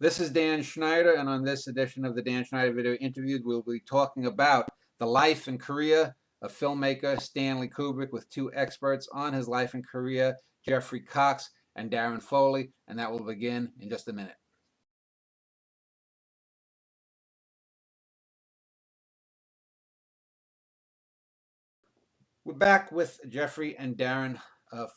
This is Dan Schneider, and on this edition of the Dan Schneider Video Interviews, we'll be talking about the life and career of filmmaker Stanley Kubrick with two experts on his life and career, Jeffrey Cox and Darren Foley, and that will begin in just a minute. We're back with Jeffrey and Darren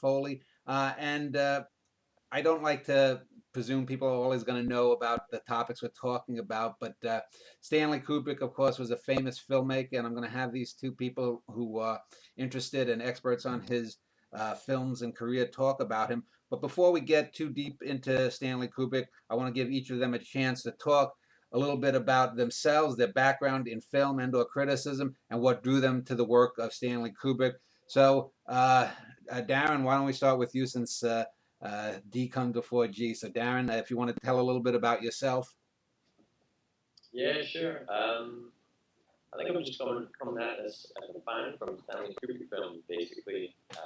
Foley, and I don't like to presume people are always going to know about the topics we're talking about, but Stanley Kubrick, of course, was a famous filmmaker, and I'm going to have these two people who are interested and experts on his films and career talk about him. But before we get too deep into Stanley Kubrick, I want to give each of them a chance to talk a little bit about themselves, their background in film and or criticism, and what drew them to the work of Stanley Kubrick. So, Darren, why don't we start with you, since D comes before G. So Darren, if you want to tell a little bit about yourself. Yeah, sure. I think I'm just coming at this as a fan from Stanley Kubrick films, basically. I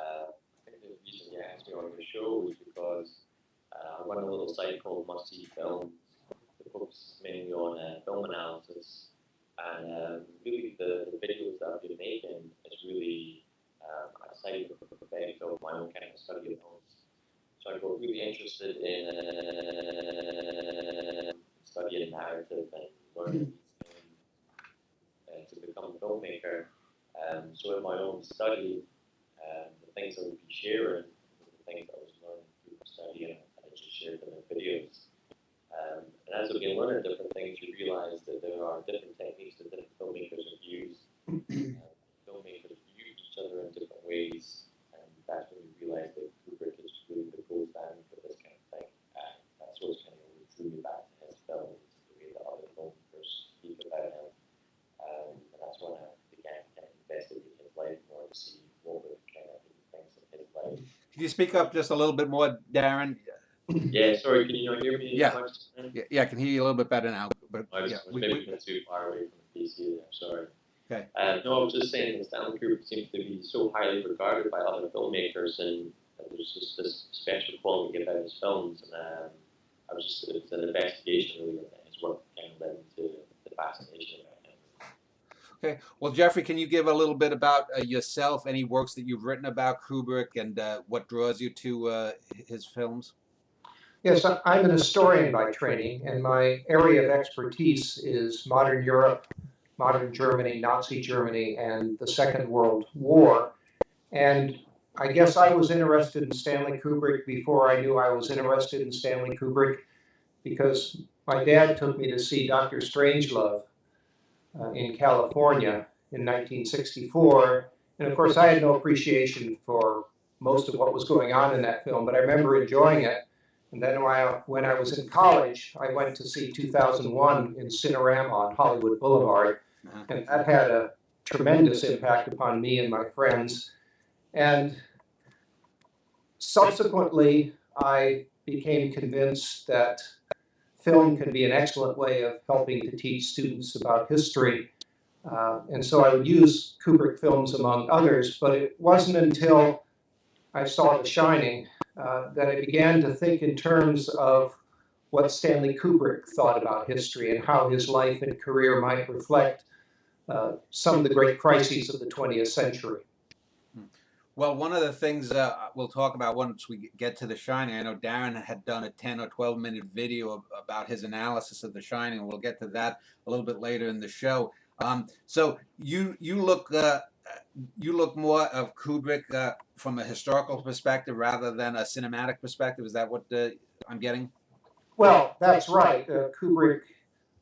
think the reason you asked me on the show was because I run a little site called Must See Films that focuses mainly on film analysis. And really the videos that I've been making is really a side effect of my own kind of study of films. So I got really interested in studying narrative and learning to become a filmmaker. So in my own study, the things I would be sharing were the things I was learning through studying, and I just shared them in videos. And as I've been learning different things, you realize that there are different techniques that different filmmakers have used. Filmmakers view each other in different ways, and that's when you realize that Kubrick is really the gold standard for this kind of thing. That's what's kind of really drew me back to his films, the way that other filmmakers speak about him. And that's when I began to kind of investigate his life more to see what were the kind of things in his life. Can you speak up just a little bit more, Darren? Yeah, sorry, can you not hear me? Yeah, I can hear you a little bit better now. But I was maybe too far away from the PC there, sorry. Okay. No, I was just saying that Stanley Kubrick seems to be so highly regarded by other filmmakers, and there's just this special quality about his films, and I was just, it's an investigation really, and his work kind of led me to the fascination about him. Okay. Well, Jeffrey, can you give a little bit about yourself, any works that you've written about Kubrick, and what draws you to his films? Yes, I'm an historian by training, and my area of expertise is modern Europe, modern Germany, Nazi Germany, and the Second World War. And I guess I was interested in Stanley Kubrick before I knew I was interested in Stanley Kubrick, because my dad took me to see Dr. Strangelove in California in 1964. And of course, I had no appreciation for most of what was going on in that film, but I remember enjoying it. And then when I was in college, I went to see 2001 in Cinerama on Hollywood Boulevard. And that had a tremendous impact upon me and my friends. And subsequently, I became convinced that film can be an excellent way of helping to teach students about history. And so I would use Kubrick films among others, but it wasn't until I saw The Shining that I began to think in terms of what Stanley Kubrick thought about history and how his life and career might reflect some of the great crises of the 20th century. Well, one of the things we'll talk about once we get to The Shining, I know Darren had done a 10 or 12-minute video about his analysis of The Shining. We'll get to that a little bit later in the show. So you look more of Kubrick from a historical perspective rather than a cinematic perspective. Is that what I'm getting? Well, that's right. Kubrick,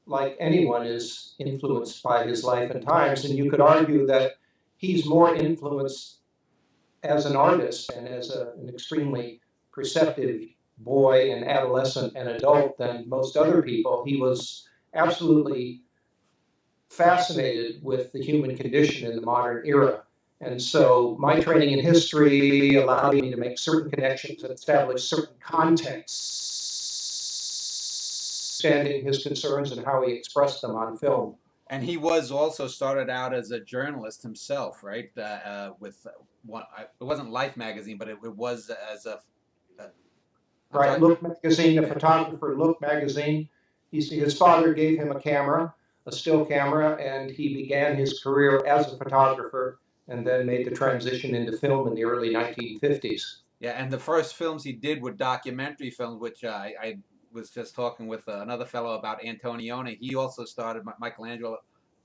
like anyone, is influenced by his life and times, and you could argue that he's more influenced as an artist and as an extremely perceptive boy and adolescent and adult than most other people. He was absolutely fascinated with the human condition in the modern era. And so my training in history allowed me to make certain connections and establish certain contexts, understanding his concerns and how he expressed them on film. And he was also started out as a journalist himself, right? With it wasn't Life magazine, but it was as a right, Look magazine, a photographer, Look magazine. His father gave him a camera, a still camera, and he began his career as a photographer and then made the transition into film in the early 1950s. Yeah, and the first films he did were documentary films, which I was just talking with another fellow about Antonioni. He also started, Michelangelo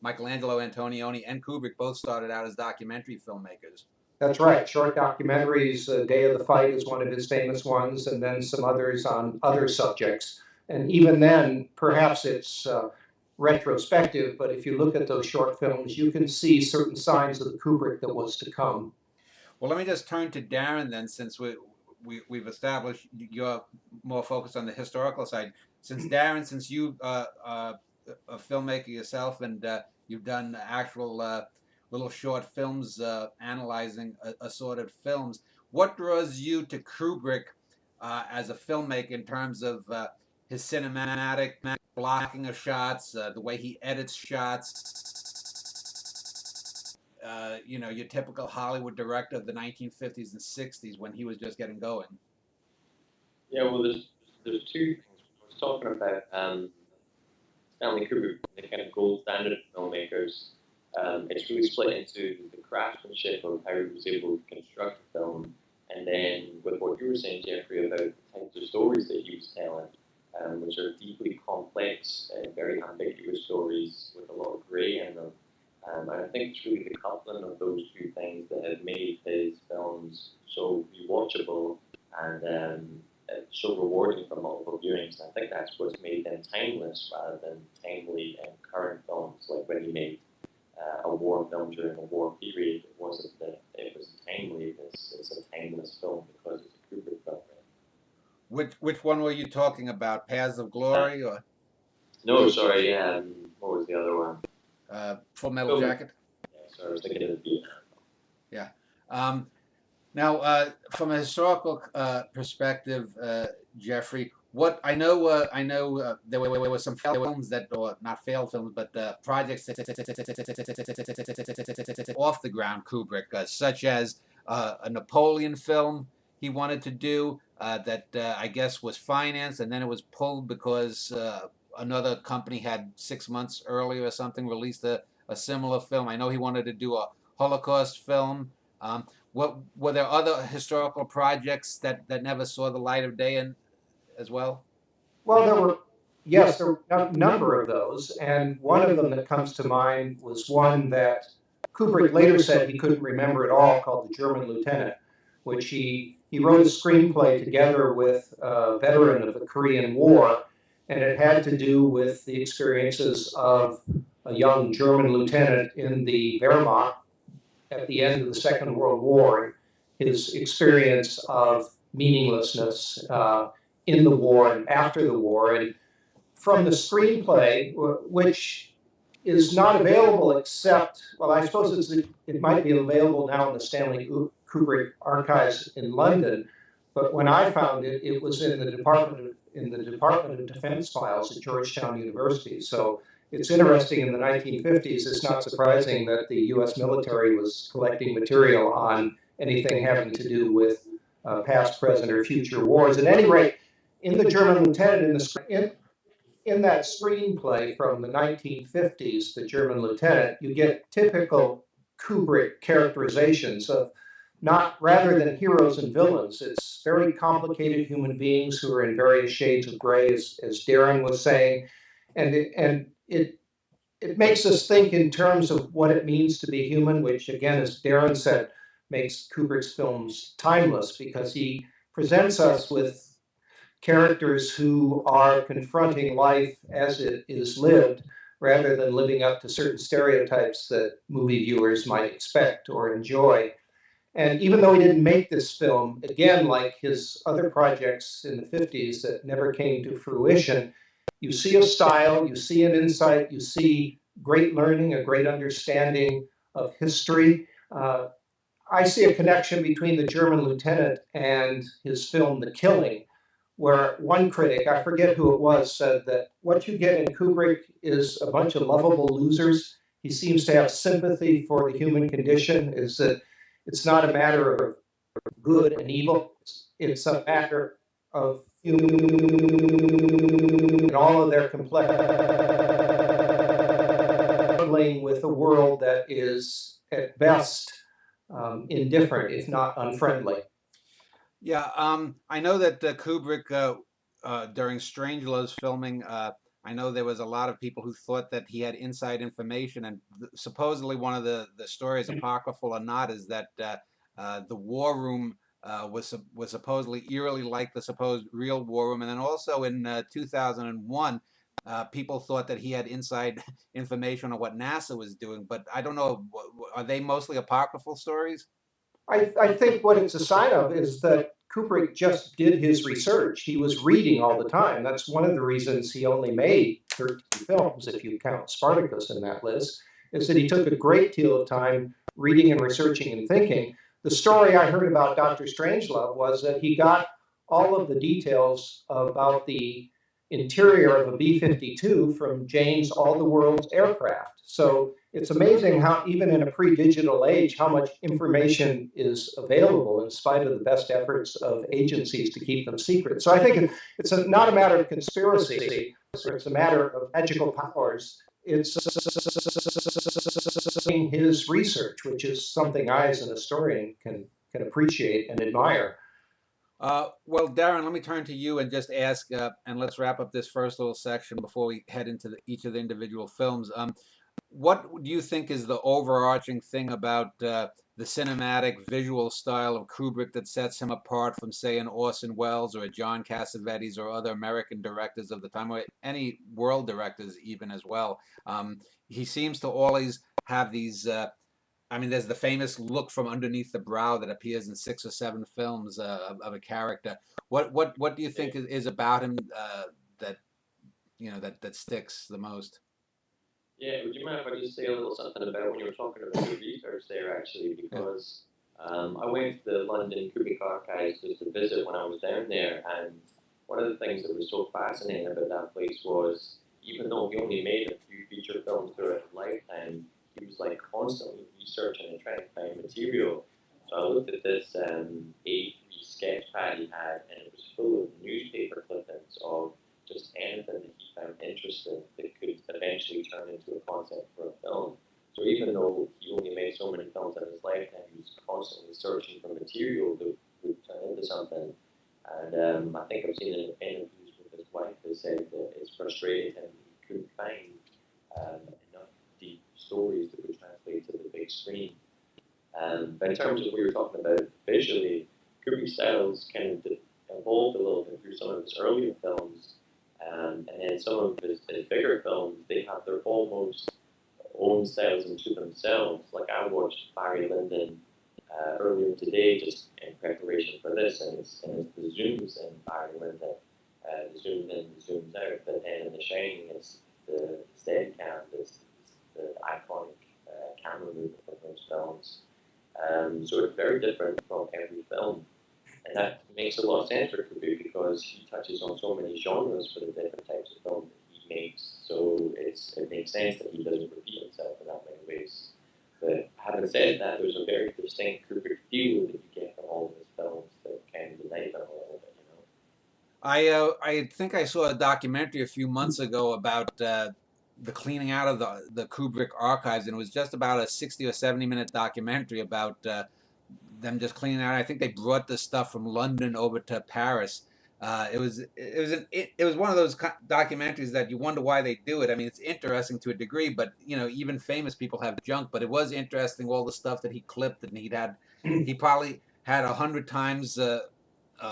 Antonioni and Kubrick both started out as documentary filmmakers. That's right. Short documentaries, Day of the Fight is one of his famous ones, and then some others on other subjects. And even then, perhaps it's retrospective, but if you look at those short films, you can see certain signs of the Kubrick that was to come. Well, let me just turn to Darren then, since we've established you're more focused on the historical side. Since Darren, since you a filmmaker yourself, and you've done actual little short films analyzing assorted films, what draws you to Kubrick as a filmmaker in terms of his cinematic blocking of shots, the way he edits shots, your typical Hollywood director of the 1950s and 60s when he was just getting going? Yeah, well, there's two things. I was talking about Stanley Kubrick, the kind of gold standard filmmakers. It's really split into the craftsmanship of how he was able to construct a film, and then with what you were saying, Jeffrey, about the types of stories that he was telling, which are deeply complex and very ambiguous stories with a lot of grey in them. And I think it's really the coupling of those two things that have made his films so rewatchable and so rewarding for multiple viewings. And I think that's what's made them timeless rather than timely and current films, like when he made a war film during the war period. It wasn't that it was timely, it's a timeless film because it's a Kubrick film. Which one were you talking about? Paths of Glory or? No, sorry. What was the other one? Full Metal Jacket. Yeah, sorry, I was thinking of the Vietnam. Yeah. Now, from a historical perspective, Jeffrey, what I know there were some failed films that, or not failed films, but projects off the ground Kubrick, such as a Napoleon film he wanted to do that I guess was financed, and then it was pulled because another company had 6 months earlier or something released a similar film. I know he wanted to do a Holocaust film. What were there other historical projects that never saw the light of day as well? Well, there were a number of those, and one of them that comes to mind was one that Kubrick later said he couldn't remember at all, called The German Lieutenant, which he wrote a screenplay together with a veteran of the Korean War, and it had to do with the experiences of a young German lieutenant in the Wehrmacht at the end of the Second World War, his experience of meaninglessness in the war and after the war. And from the screenplay, which is not available except, well, I suppose it might be available now in the Stanley Kubrick archives in London, but when I found it, it was in the Department of Defense files at Georgetown University. So it's interesting, in the 1950s, it's not surprising that the U.S. military was collecting material on anything having to do with past, present, or future wars. At any rate, in The German Lieutenant, in that screenplay from the 1950s, The German Lieutenant, you get typical Kubrick characterizations of, not rather than heroes and villains, it's very complicated human beings who are in various shades of gray, as Darren was saying. And it makes us think in terms of what it means to be human, which, again, as Darren said, makes Kubrick's films timeless, because he presents us with characters who are confronting life as it is lived, rather than living up to certain stereotypes that movie viewers might expect or enjoy. And even though he didn't make this film, again, like his other projects in the 50s that never came to fruition, you see a style, you see an insight, you see great learning, a great understanding of history. I see a connection between The German Lieutenant and his film, The Killing, where one critic, I forget who it was, said that what you get in Kubrick is a bunch of lovable losers. He seems to have sympathy for the human condition, is that it's not a matter of good and evil. It's a matter of human in all of their complexity with a world that is at best indifferent, if not unfriendly. Yeah, I know that Kubrick, during Strangelove's filming, I know there was a lot of people who thought that he had inside information, and supposedly one of the stories, apocryphal or not, is that the war room was supposedly eerily like the supposed real war room, and then also in 2001. People thought that he had inside information on what NASA was doing, but I don't know. Are they mostly apocryphal stories? I think what it's a sign of is that Kubrick just did his research. He was reading all the time. That's one of the reasons he only made 13 films, if you count Spartacus in that list, is that he took a great deal of time reading and researching and thinking. The story I heard about Dr. Strangelove was that he got all of the details about the interior of a B-52 from Jane's All the World's aircraft. So it's amazing how, even in a pre-digital age, how much information is available in spite of the best efforts of agencies to keep them secret. So I think it's not a matter of conspiracy, it's a matter of magical powers. It's his research, which is something I, as an historian, can appreciate and admire. Well, Darren, let me turn to you and just ask, and let's wrap up this first little section before we head into each of the individual films. What do you think is the overarching thing about the cinematic visual style of Kubrick that sets him apart from, say, an Orson Welles or a John Cassavetes or other American directors of the time, or any world directors even as well? He seems to always have these. I mean, there's the famous look from underneath the brow that appears in 6 or 7 films of a character. What do you think is about him that that sticks the most? Yeah, would you mind if I just say a little something about when you were talking about the research there, actually, because I went to the London Kubrick Archives just to visit when I was down there, and one of the things that was so fascinating about that place was, even though he only made a few feature films throughout his lifetime, he was like constantly researching and trying to find material. So I looked at this A3 sketch pad he had, and it was full of newspaper clippings of just anything that he found interesting that could eventually turn into a concept for a film. So even though he only made so many films in his lifetime, he was constantly searching for material that would turn into something. And I think I've seen in interviews with his wife that said that it's frustrating him that he couldn't find enough deep stories that would translate to the big screen. But in terms of what we were talking about visually, Kubrick's styles kind of evolved a little bit through some of his earlier films. And then some of his bigger films, they have their almost own styles into themselves. Like I watched Barry Lyndon earlier today, just in preparation for this, and it's the zooms in Barry Lyndon, the zooms in, the zooms out. But then in The Shining, it's the Steadicam, it's the iconic camera movement of those films. So it's very different from every film. And that makes a lot of sense for Kubrick because he touches on so many genres for the different types of film that he makes. So it makes sense that he doesn't repeat himself in that many ways. But having said that, there's a very distinct Kubrick feel that you get from all of his films that kind of unite them a little bit, you know. I think I saw a documentary a few months ago about the cleaning out of the Kubrick archives, and it was just about a 60 or 70-minute documentary about them just cleaning out. I think they brought the stuff from London over to Paris. It was one of those documentaries that you wonder why they do it. I mean, it's interesting to a degree, but even famous people have junk. But it was interesting all the stuff that he clipped, and he probably had 100 times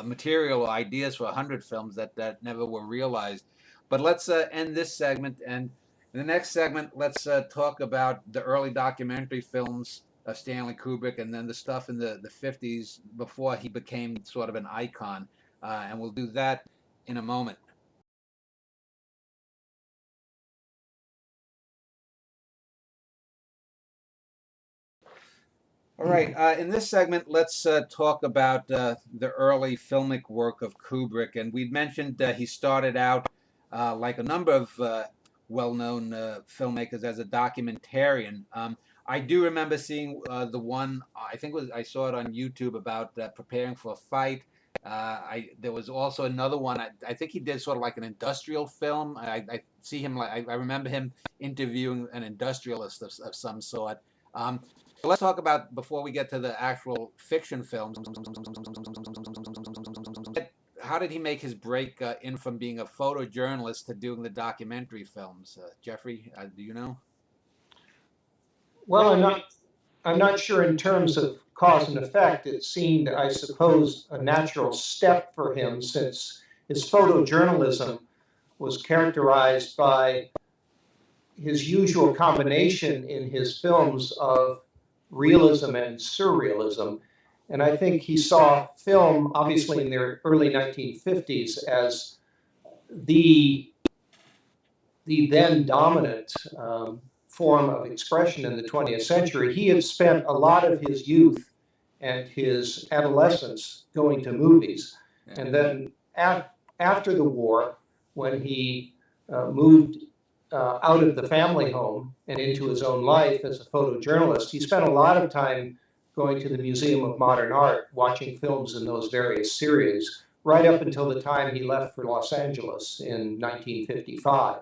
material or ideas for 100 films that never were realized. But let's end this segment, and in the next segment, let's talk about the early documentary films of Stanley Kubrick, and then the stuff in the 50s before he became sort of an icon. And we'll do that in a moment. All right, in this segment, let's talk about the early filmic work of Kubrick. And we'd mentioned he started out, like a number of well-known filmmakers, as a documentarian. I do remember seeing the one, I think I saw it on YouTube, about preparing for a fight. There was also another one. I think he did sort of like an industrial film. I see him like I remember him interviewing an industrialist of some sort. Let's talk about before we get to the actual fiction films. How did he make his break in from being a photojournalist to doing the documentary films? Jeffrey, do you know? Well, I'm not sure in terms of cause and effect. It seemed, I suppose, a natural step for him since his photojournalism was characterized by his usual combination in his films of realism and surrealism. And I think he saw film, obviously in the early 1950s, as the then dominant form of expression in the 20th century. He had spent a lot of his youth and his adolescence going to movies. And then after the war, when he moved out of the family home and into his own life as a photojournalist, he spent a lot of time going to the Museum of Modern Art, watching films in those various series, right up until the time he left for Los Angeles in 1955.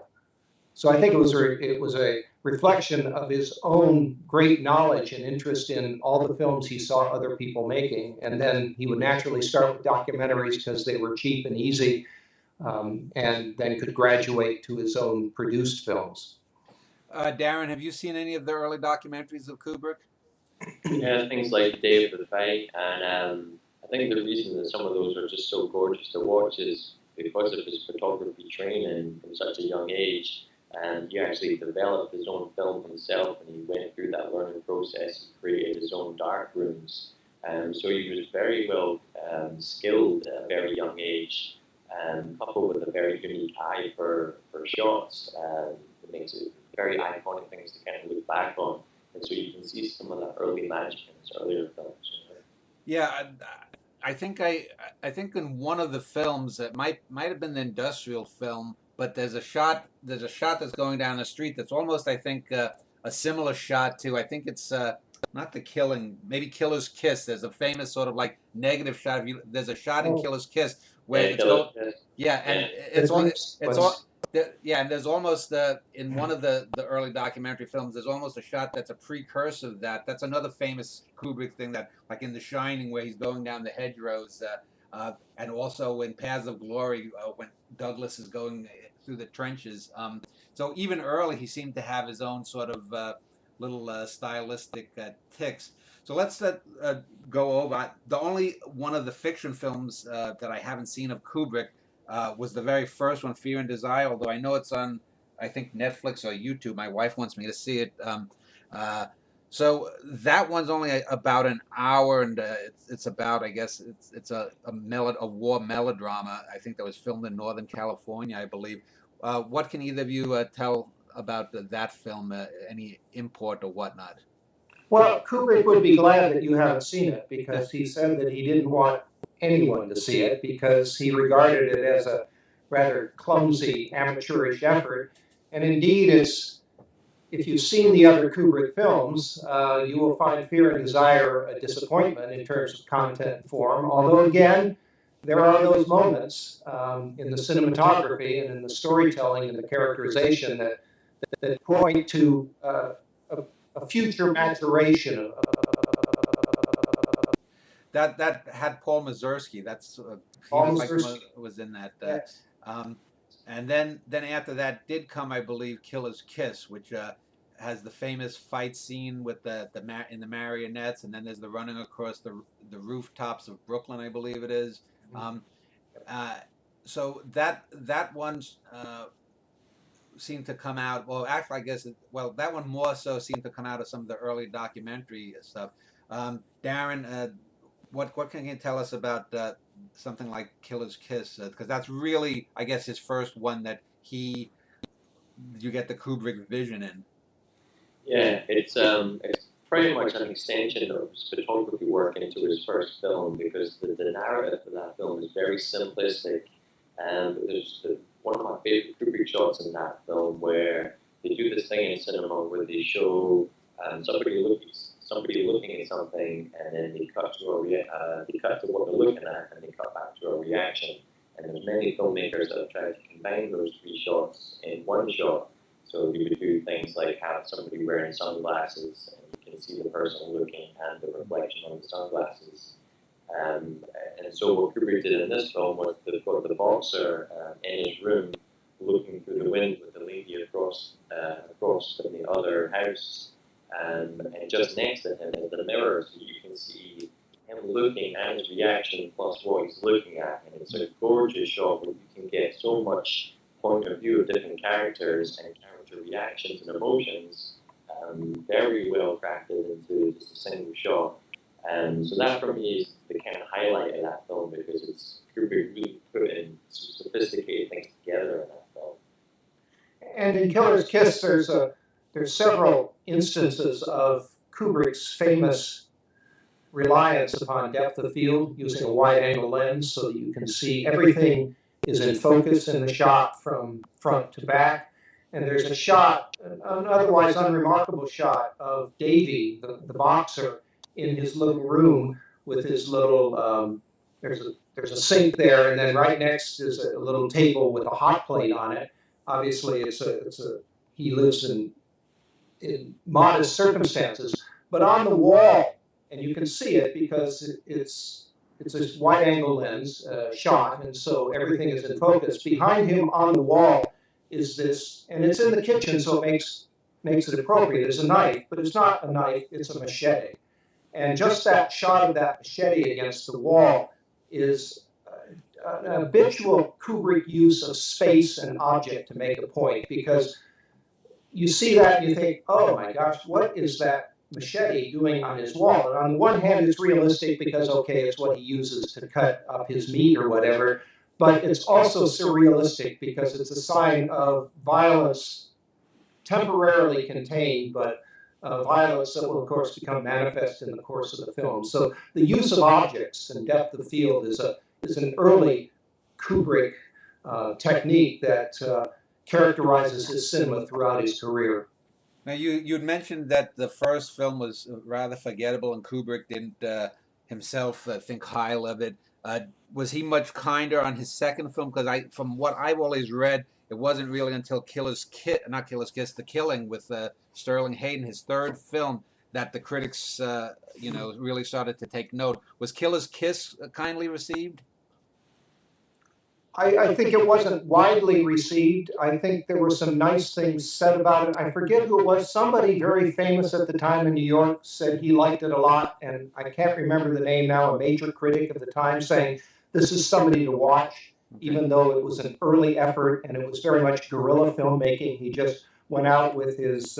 So I think it was a reflection of his own great knowledge and interest in all the films he saw other people making. And then he would naturally start with documentaries because they were cheap and easy, and then could graduate to his own produced films. Darren, have you seen any of the early documentaries of Kubrick? Yeah, things like Day of the Fight, and I think the reason that some of those are just so gorgeous to watch is because of his photography training from such a young age. And he actually developed his own film himself, and he went through that learning process and created his own dark rooms. So he was very well skilled at a very young age, coupled with a very unique eye for shots. It makes it very iconic things to kind of look back on. And so you can see some of that early magic in his earlier films. Yeah, I think in one of the films that might have been the industrial film, but there's a shot that's going down the street that's almost, I think, a similar shot to, I think it's not The Killing, maybe Killer's Kiss. There's a famous sort of like negative shot of you. There's a shot in Killer's Kiss where it's going, yeah, and it's all. Yeah, and there's almost in one of the early documentary films, there's almost a shot that's a precursor of that. That's another famous Kubrick thing that, like in The Shining, where he's going down the hedgerows, and also in Paths of Glory, when Douglas is going through the trenches. So even early, he seemed to have his own sort of little stylistic ticks. So let's go over. The only one of the fiction films that I haven't seen of Kubrick was the very first one, Fear and Desire, although I know it's on, I think, Netflix or YouTube. My wife wants me to see it. So that one's only about an hour, and it's about, I guess, it's a war melodrama. I think that was filmed in Northern California, I believe. What can either of you tell about that film? Any import or whatnot? Well, Kubrick would be glad that you haven't seen it, because he said that he didn't want anyone to see it because he regarded it as a rather clumsy, amateurish effort. And indeed, if you've seen the other Kubrick films, you will find Fear and Desire a disappointment in terms of content and form. Although, again, there are those moments in the cinematography and in the storytelling and the characterization that point to a future maturation. That had Paul Mazursky. That's Paul Mazursky was in that. Yes. And then after that did come, I believe, Killer's Kiss, which has the famous fight scene with in the marionettes, and then there's the running across the rooftops of Brooklyn, I believe it is. So that one seemed to come out. Well, actually, I guess that one more so seemed to come out of some of the early documentary stuff. Darren, what can you tell us about something like Killer's Kiss? Because that's really, I guess, his first one that you get the Kubrick vision in. Yeah, it's pretty much an extension of his photography work into his first film, because the narrative for that film is very simplistic, and there's one of my favorite Kubrick shots in that film where they do this thing in cinema where they show somebody somebody looking at something, and then they cut to they cut to what they're looking at, and they cut back to a reaction. And there's many filmmakers that have tried to combine those three shots in one shot. So you would do things like have somebody wearing sunglasses, and you can see the person looking and the reflection on the sunglasses. And so what Kubrick did in this film was to put the boxer in his room, looking through the window with the lady across from the other house, and just next to him is the mirror, so you can see him looking and his reaction plus what he's looking at. And it's a gorgeous shot where you can get so much point of view of different characters and character reactions and emotions, very well crafted into just a single shot. So that for me is the kind of highlight of that film, because it's Kubrick really put in some sophisticated things together in that film. And in Killer's Kiss, there's several instances of Kubrick's famous reliance upon depth of field, using a wide-angle lens so that you can see everything is in focus in the shot from front to back. And there's a shot, an otherwise unremarkable shot of Davy, the boxer, in his little room with his little, there's a sink there, and then right next is a little table with a hot plate on it. Obviously, he lives in modest circumstances, but on the wall, and you can see it because it's a wide-angle lens shot, and so everything is in focus. Behind him on the wall is this, and it's in the kitchen, so it makes it appropriate. It's a knife, but it's not a knife, it's a machete. And just that shot of that machete against the wall is an habitual Kubrick use of space and object to make a point, because you see that and you think, oh my gosh, what is that machete doing on his wall? And on the one hand, it's realistic because, okay, it's what he uses to cut up his meat or whatever, but it's also surrealistic because it's a sign of violence temporarily contained, but violence that will, of course, become manifest in the course of the film. So the use of objects and depth of field is an early Kubrick technique that characterizes his cinema throughout his career. Now, you'd mentioned that the first film was rather forgettable, and Kubrick didn't himself think highly of it. Was he much kinder on his second film? Because from what I've always read, it wasn't really until The Killing with Sterling Hayden, his third film, that the critics, really started to take note. Was Killer's Kiss kindly received? I think it wasn't widely received. I think there were some nice things said about it. I forget who it was. Somebody very famous at the time in New York said he liked it a lot, and I can't remember the name now, a major critic at the time, saying this is somebody to watch, even though it was an early effort and it was very much guerrilla filmmaking. He just went out with his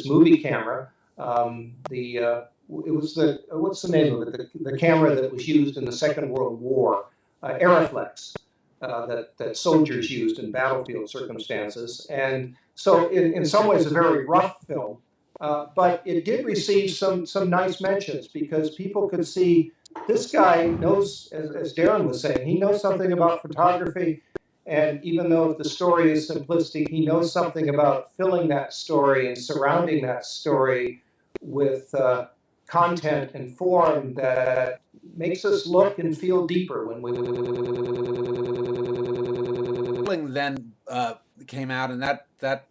movie camera. It was what's the name of it? The camera that was used in the Second World War, Aeroflex. That soldiers used in battlefield circumstances. And so in some ways a very rough film, but it did receive some nice mentions, because people could see this guy knows, as Darren was saying, he knows something about photography, and even though the story is simplistic, he knows something about filling that story and surrounding that story with content and form that makes us look and feel deeper when we then came out, and that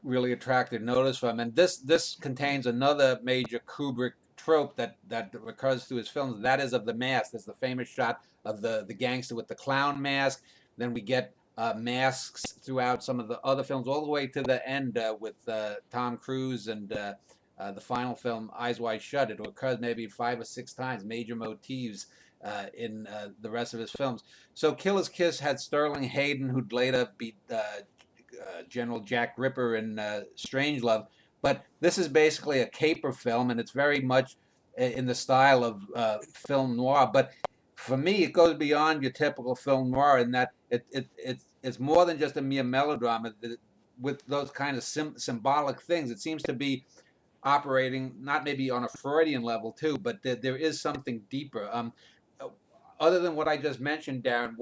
really attracted notice from him. And this contains another major Kubrick trope that recurs through his films. That is of the mask. There's the famous shot of the gangster with the clown mask. Then we get masks throughout some of the other films, all the way to the end with Tom Cruise and the final film, Eyes Wide Shut. It occurs maybe 5 or 6 times, major motifs in the rest of his films. So Killer's Kiss had Sterling Hayden, who'd later beat General Jack Ripper in Strangelove. But this is basically a caper film, and it's very much in the style of film noir. But for me, it goes beyond your typical film noir in that it's more than just a mere melodrama. With those kind of symbolic things, it seems to be operating not maybe on a Freudian level too, but there is something deeper. Other than what I just mentioned, Darren,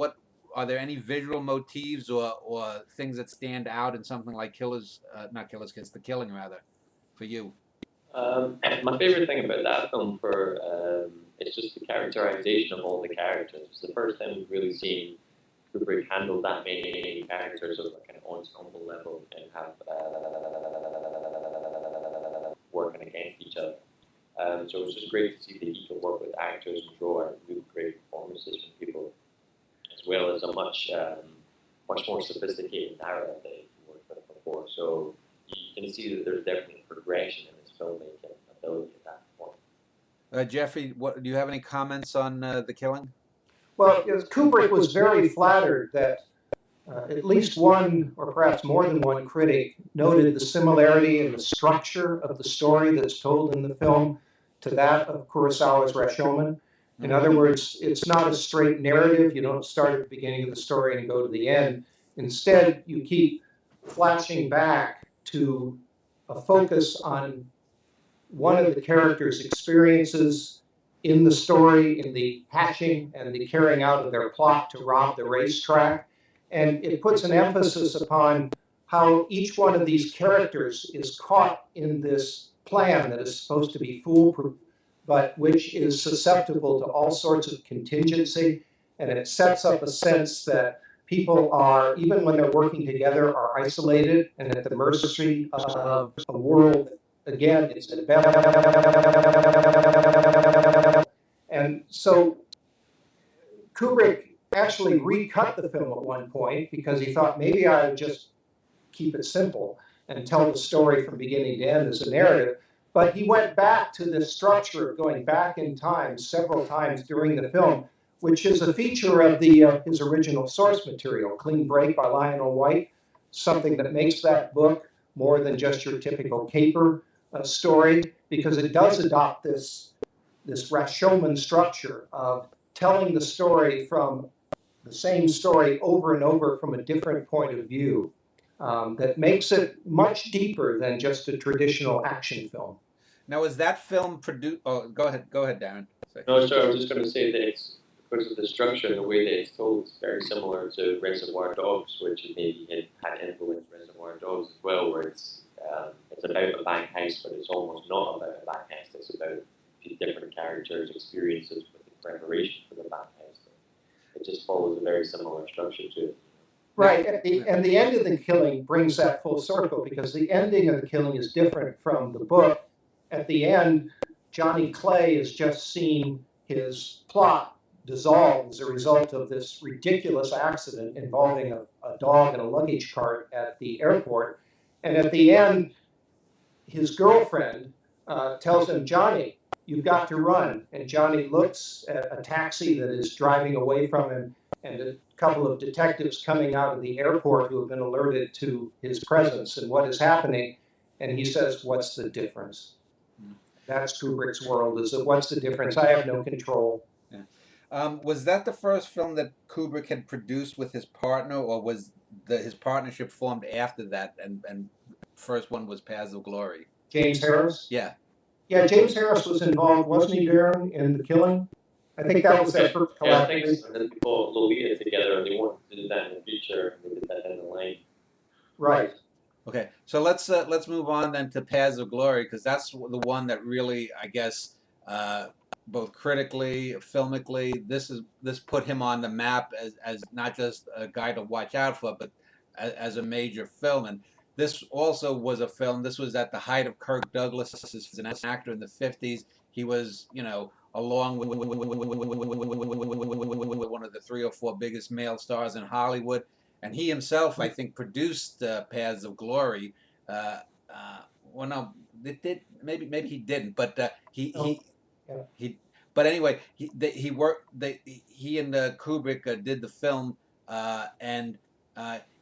are there any visual motifs or things that stand out in something like The Killing, rather, for you? My favorite thing about that film it's just the characterization of all the characters. It's the first time we've really seen Kubrick handle that many characters of a kind of ensemble level and have working against each other. So it was just great to see that he could work with actors and draw really great performances from people, as well as a much more sophisticated narrative that he worked with before. So you can see that there's definitely progression in his filmmaking ability at that point. Jeffrey, what do you have any comments on The Killing? Well, Kubrick was very flattered that at least one, or perhaps more than one critic, noted the similarity in the structure of the story that's told in the film to that of Kurosawa's Rashomon. In other words, it's not a straight narrative. You don't start at the beginning of the story and go to the end. Instead, you keep flashing back to a focus on one of the characters' experiences in the story, in the hatching and the carrying out of their plot to rob the racetrack. And it puts an emphasis upon how each one of these characters is caught in this plan that is supposed to be foolproof, but which is susceptible to all sorts of contingency. And it sets up a sense that people are, even when they're working together, are isolated and at the mercy of a world. Again, it's a and so Kubrick actually recut the film at one point because he thought maybe I would just keep it simple and tell the story from beginning to end as a narrative. But he went back to this structure of going back in time several times during the film, which is a feature of his original source material, Clean Break by Lionel White, something that makes that book more than just your typical caper story, because it does adopt this Rashomon structure of telling the story from the same story over and over from a different point of view, that makes it much deeper than just a traditional action film. Now, is that film produced? Oh, go ahead, Darren. No, sorry, I was just going to say that it's because of the structure and the way that it's told, it's very similar to Reservoir Dogs, which maybe had influenced Reservoir Dogs as well, where it's about a bank heist, but it's almost not about a bank heist. It's about different characters' experiences with the preparation for the bank heist. It just follows a very similar structure to it. Right, and the end of The Killing brings that full circle, because the ending of The Killing is different from the book. At the end, Johnny Clay has just seen his plot dissolve as a result of this ridiculous accident involving a dog and a luggage cart at the airport. And at the end, his girlfriend tells him, Johnny, you've got to run. And Johnny looks at a taxi that is driving away from him and a couple of detectives coming out of the airport who have been alerted to his presence and what is happening. And he says, what's the difference? That's Kubrick's world, is that what's the difference? I have no control. Yeah. Was that the first film that Kubrick had produced with his partner, or was his partnership formed after that, and first one was Paths of Glory? James Harris? Yeah. Yeah, James Harris was involved, wasn't he, Darren, in The Killing? I think that was their first collaboration. Yeah, I think so. And then they brought Lolita together, and they wanted to do that in the future, and they did that in the line. Right. Okay, so let's move on then to Paths of Glory, because that's the one that really, I guess, both critically, filmically, this put him on the map as not just a guy to watch out for, but as a major film. And this also was a film. This was at the height of Kirk Douglas as an actor in the 50s. He was, along with one of the 3 or 4 biggest male stars in Hollywood. And he himself, I think, produced Paths of Glory. Well, no, it did. Maybe he didn't, but But anyway, he worked. He and Kubrick did the film, and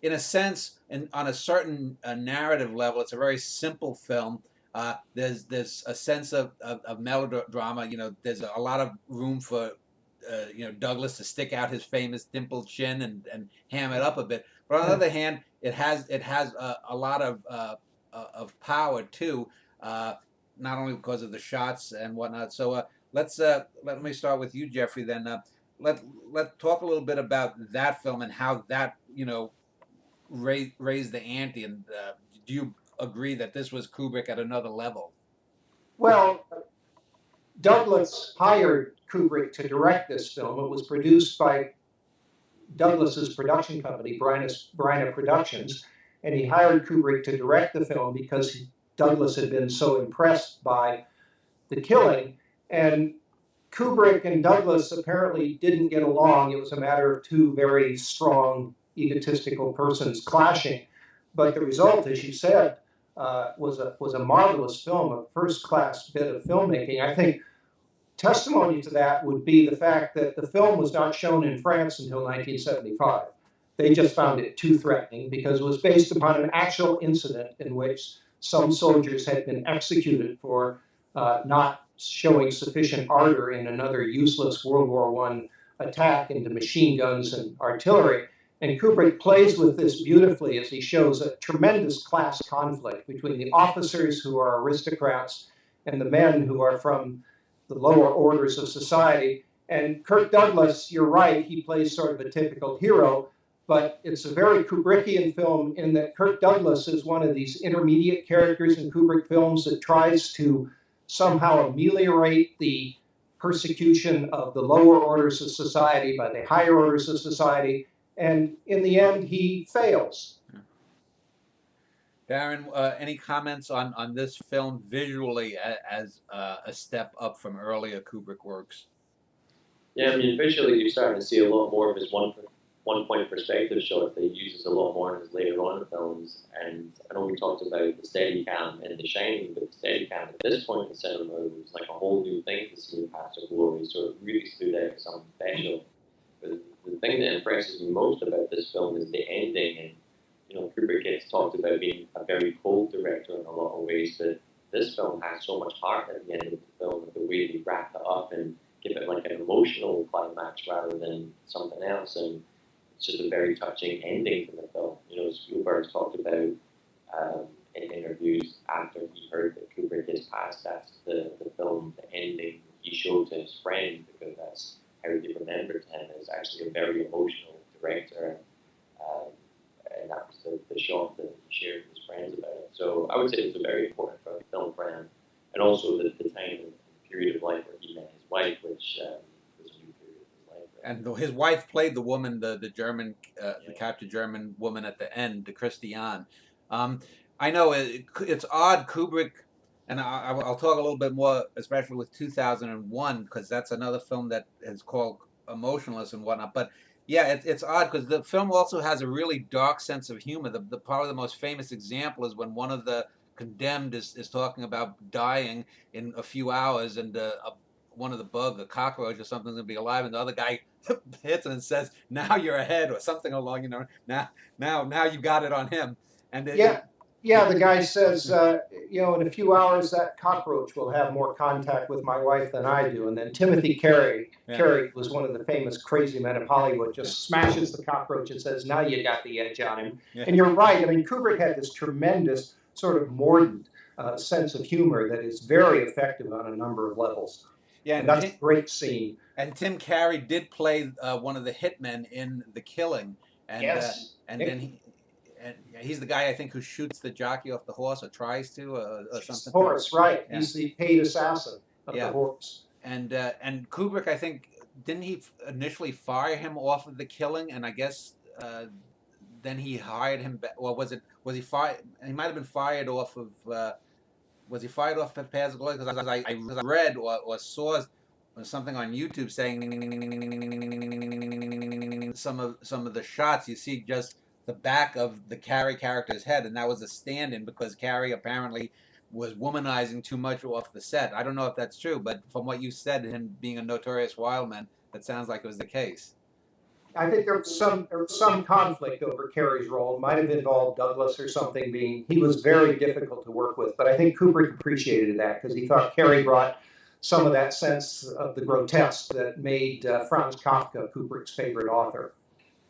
in a sense, and on a certain narrative level, it's a very simple film. There's a sense of melodrama. There's a lot of room for Douglas to stick out his famous dimpled chin and ham it up a bit. But on the other hand, it has a lot of power too, not only because of the shots and whatnot. So let me start with you, Jeffrey. Then let's talk a little bit about that film and how that raised the ante. And do you agree that this was Kubrick at another level? Well, Douglas hired Kubrick to direct this film. It was produced by Douglas's production company, Bryna Productions, and he hired Kubrick to direct the film because Douglas had been so impressed by The Killing. And Kubrick and Douglas apparently didn't get along. It was a matter of two very strong, egotistical persons clashing. But the result, as you said, was a marvelous film, a first-class bit of filmmaking. I think testimony to that would be the fact that the film was not shown in France until 1975. They just found it too threatening because it was based upon an actual incident in which some soldiers had been executed for not showing sufficient ardor in another useless World War I attack into machine guns and artillery. And Kubrick plays with this beautifully as he shows a tremendous class conflict between the officers who are aristocrats and the men who are from the lower orders of society. And Kirk Douglas, you're right, he plays sort of a typical hero, but it's a very Kubrickian film in that Kirk Douglas is one of these intermediate characters in Kubrick films that tries to somehow ameliorate the persecution of the lower orders of society by the higher orders of society. And in the end, he fails. Darren, any comments on this film visually as a step up from earlier Kubrick works? Yeah, I mean, visually you're starting to see a lot more of his one-point perspective shots that he uses a lot more in his later on films. And I know we talked about the Steadicam and The Shining, but the Steadicam at this point in cinema was like a whole new thing to see in Paths of Glory, so it really stood out as something special. But the thing that impresses me most about this film is the ending. And you know, Kubrick gets talked about being a very cold director in a lot of ways, but this film has so much heart at the end of the film, the way they wrap it up and give it like an emotional climax rather than something else. And it's just a very touching ending to the film. You know, Spielberg talked about in interviews after he heard that Kubrick has passed, that's the film, the ending he showed to his friend, because that's how they remembered him as actually a very emotional director. Um, and that was the shot that he shared with his friends about it. So I would say it was a very important film for him, and also the time and period of life where he met his wife, which was a new period of his life. And his wife played the woman, the German, the captured German woman at the end, the Christiane. I know it's odd, Kubrick, and I'll talk a little bit more, especially with 2001, because that's another film that is called Emotionless and whatnot. But yeah, it's odd because the film also has a really dark sense of humor. The probably the most famous example is when one of the condemned is talking about dying in a few hours, and one of the bug, a cockroach or something, is going to be alive, and the other guy hits it and says, "Now you're ahead," or something along, now you got it on him. And yeah, the guy says, in a few hours that cockroach will have more contact with my wife than I do. And then Timothy Carey was one of the famous crazy men of Hollywood, just smashes the cockroach and says, "Now you got the edge on him." Yeah. And you're right. I mean, Kubrick had this tremendous sort of mordant sense of humor that is very effective on a number of levels. Yeah, and that's a great scene. And Tim Carey did play one of the hitmen in The Killing, and yes. Then he's the guy, I think, who shoots the jockey off the horse, or tries to, or something. Horse, right? Yeah. He's the paid assassin of the horse. And Kubrick, I think, didn't he initially fire him off of The Killing, and I guess then he hired him back, or was he fired? He might have been fired off of. Was he fired off of Paths of Glory? Because I read or saw something on YouTube saying some of the shots you see just the back of the Carey character's head, and that was a stand-in because Carey apparently was womanizing too much off the set. I don't know if that's true, but from what you said, him being a notorious wild man, that sounds like it was the case. I think there was some conflict over Carey's role. It might have involved Douglas or something. He was very difficult to work with, but I think Kubrick appreciated that because he thought Carey brought some of that sense of the grotesque that made Franz Kafka Kubrick's favorite author.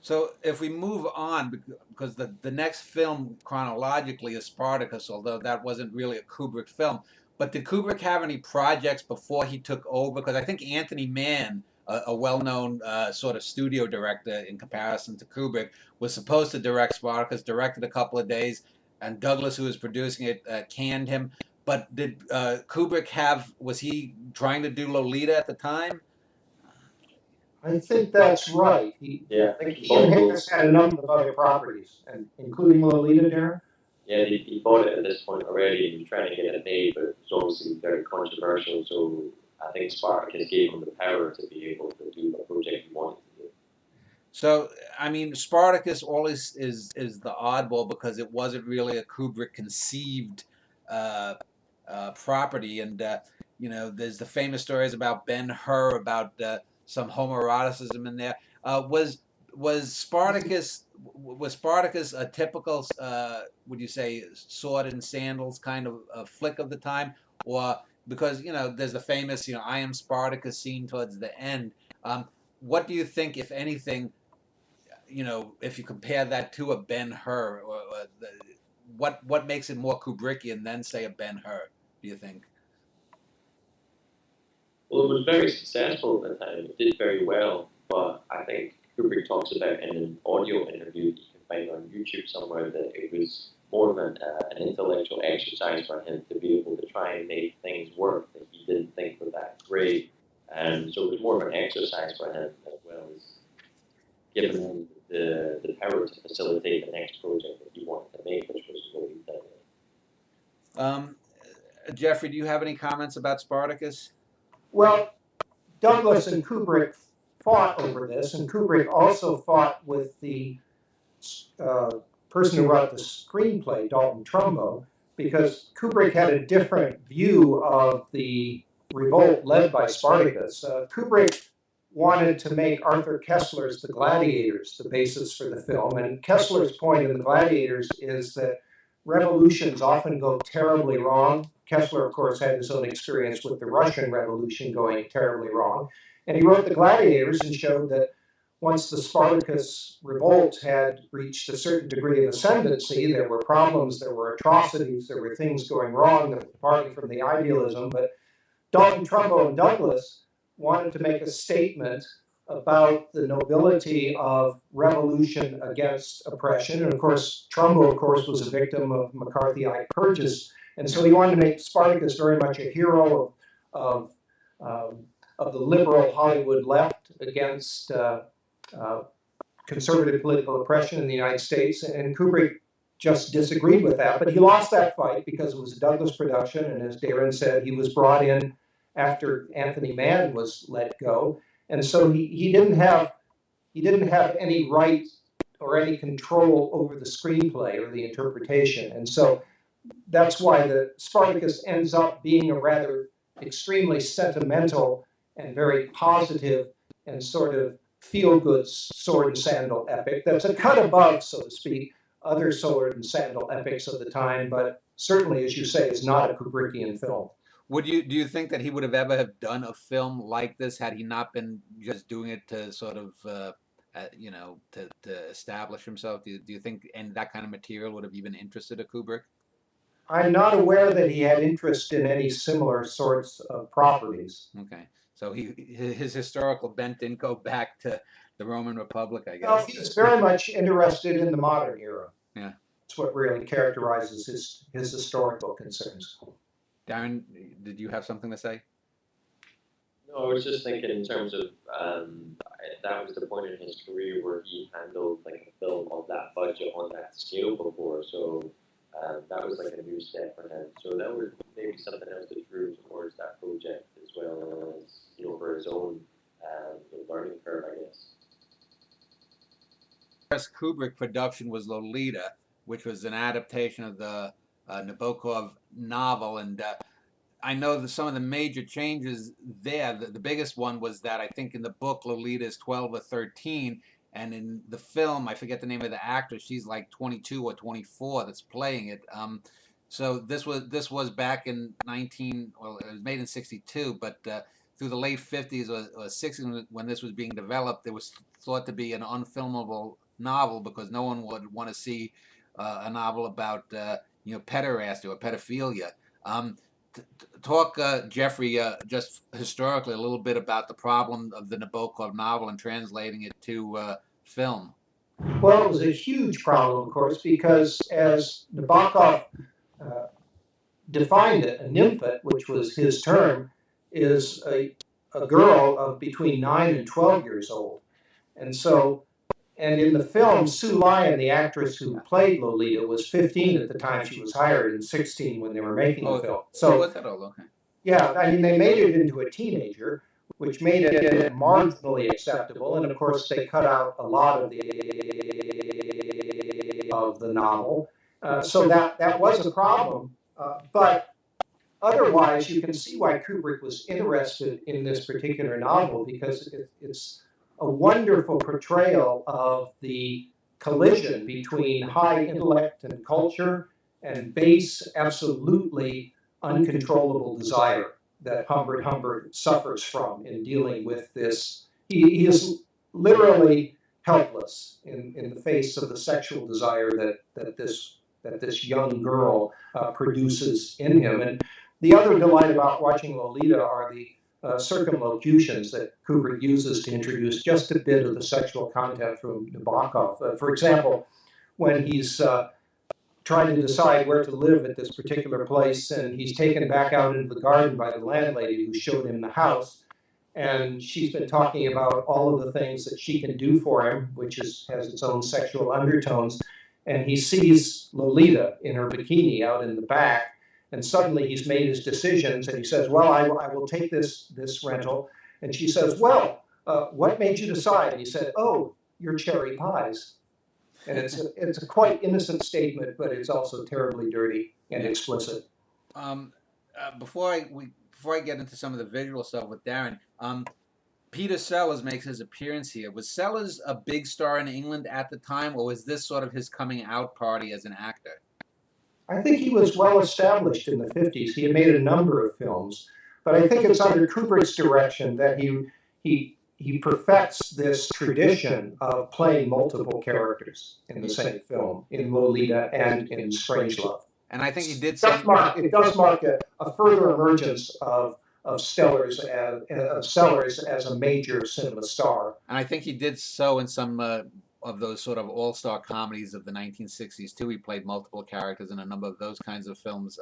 So if we move on, because the next film chronologically is Spartacus, although that wasn't really a Kubrick film. But did Kubrick have any projects before he took over? Because I think Anthony Mann, a well-known sort of studio director in comparison to Kubrick, was supposed to direct Spartacus, directed a couple of days, and Douglas, who was producing it, canned him. But did Kubrick was he trying to do Lolita at the time? I think that's right. Yeah, I think he and Harris had a number of other properties, and including Lolita, Darren. yeah, he bought it at this point already and was trying to get it made, but it was obviously very controversial. So I think Spartacus gave him the power to be able to do the project he wanted to do. So, I mean, Spartacus always is the oddball because it wasn't really a Kubrick conceived uh, property, and you know, there's the famous stories about Ben-Hur, about some homoeroticism in there. Was Spartacus a typical, would you say, sword and sandals kind of flick of the time, or because you know, there's the famous, you know, I am Spartacus scene towards the end. What do you think, if anything? You know, if you compare that to a Ben-Hur, what makes it more Kubrickian than say a Ben-Hur? Do you think? Well, it was very successful at the time. It did very well, but I think Kubrick talks about in an audio interview that you can find on YouTube somewhere that it was more of an intellectual exercise for him to be able to try and make things work that he didn't think were that great. And so it was more of an exercise for him as well as giving him the power to facilitate the next project that he wanted to make, which was Lolita. Um, Jeffrey, do you have any comments about Spartacus? Well, Douglas and Kubrick fought over this, and Kubrick also fought with the person who wrote the screenplay, Dalton Trumbo, because Kubrick had a different view of the revolt led by Spartacus. Kubrick wanted to make Arthur Kessler's The Gladiators the basis for the film, and Kessler's point in The Gladiators is that revolutions often go terribly wrong. Kessler, of course, had his own experience with the Russian Revolution going terribly wrong. And he wrote The Gladiators and showed that once the Spartacus revolt had reached a certain degree of ascendancy, there were problems, there were atrocities, there were things going wrong, partly from the idealism. But Dalton Trumbo and Douglas wanted to make a statement about the nobility of revolution against oppression. And of course, Trumbo, of course, was a victim of McCarthyite purges. And so he wanted to make Spartacus very much a hero of the liberal Hollywood left against conservative political oppression in the United States. And Kubrick just disagreed with that. But he lost that fight because it was a Douglas production. And as Darren said, he was brought in after Anthony Mann was let go. And so he didn't have any right or any control over the screenplay or the interpretation. And so that's why the Spartacus ends up being a rather extremely sentimental and very positive and sort of feel-good sword and sandal epic that's a cut above, so to speak, other sword and sandal epics of the time, but certainly, as you say, is not a Kubrickian film. Do you think that he would have ever have done a film like this had he not been just doing it to sort of you know, to establish himself? Do you think and that kind of material would have even interested a Kubrick? I'm not aware that he had interest in any similar sorts of properties. Okay, so his historical bent didn't go back to the Roman Republic, I guess. No, he's very much interested in the modern era. Yeah, it's what really characterizes his historical concerns. Darren, did you have something to say? No, I was just thinking in terms of that was the point in his career where he handled like a film of that budget on that scale before, so that was like a new step for him. So that was maybe something else that drew towards that project as well as, you know, for his own learning curve, I guess. First Kubrick production was Lolita, which was an adaptation of the Nabokov novel, and I know that some of the major changes there, the biggest one was that I think in the book Lolita is 12 or 13, and in the film, I forget the name of the actress, she's like 22 or 24 that's playing it. So this was back in it was made in 62, but through the late 50s or 60s when this was being developed, it was thought to be an unfilmable novel because no one would want to see a novel about you know, pederasty or pedophilia. Talk, Jeffrey, just historically a little bit about the problem of the Nabokov novel and translating it to film. Well, it was a huge problem, of course, because as Nabokov defined it. A nymphet, which was his term, is a girl of between 9 and 12 years old. And so, and in the film, Sue Lyon, the actress who played Lolita, was 15 at the time she was hired and 16 when they were making the film. So, what's that all? Okay. yeah, I mean, they made it into a teenager, which made it marginally acceptable. And of course, they cut out a lot of the novel. So that was a problem. But otherwise, you can see why Kubrick was interested in this particular novel, because it's a wonderful portrayal of the collision between high intellect and culture and base, absolutely uncontrollable desire that Humbert suffers from in dealing with this. He is literally helpless in the face of the sexual desire that this young girl produces in him. And the other delight about watching Lolita are the circumlocutions that Kubrick uses to introduce just a bit of the sexual content from Nabokov. For example, when he's trying to decide where to live at this particular place, and he's taken back out into the garden by the landlady who showed him the house, and she's been talking about all of the things that she can do for him, which has its own sexual undertones, and he sees Lolita in her bikini out in the back. And suddenly he's made his decisions, and he says, well, I will take this rental. And she says, well, what made you decide? And he said, oh, your cherry pies. And it's a quite innocent statement, but it's also terribly dirty and explicit. Before I get into some of the visual stuff with Darren, Peter Sellers makes his appearance here. Was Sellers a big star in England at the time, or was this sort of his coming out party as an actor? I think he was well established in the 50s. He had made a number of films, but I think it's under Kubrick's direction that he perfects this tradition of playing multiple characters in the same film, in Lolita and in Strangelove. And I think he did. It does mark a further emergence of Sellers as a major cinema star. And I think he did so in some of those sort of all-star comedies of the 1960s too. He played multiple characters in a number of those kinds of films.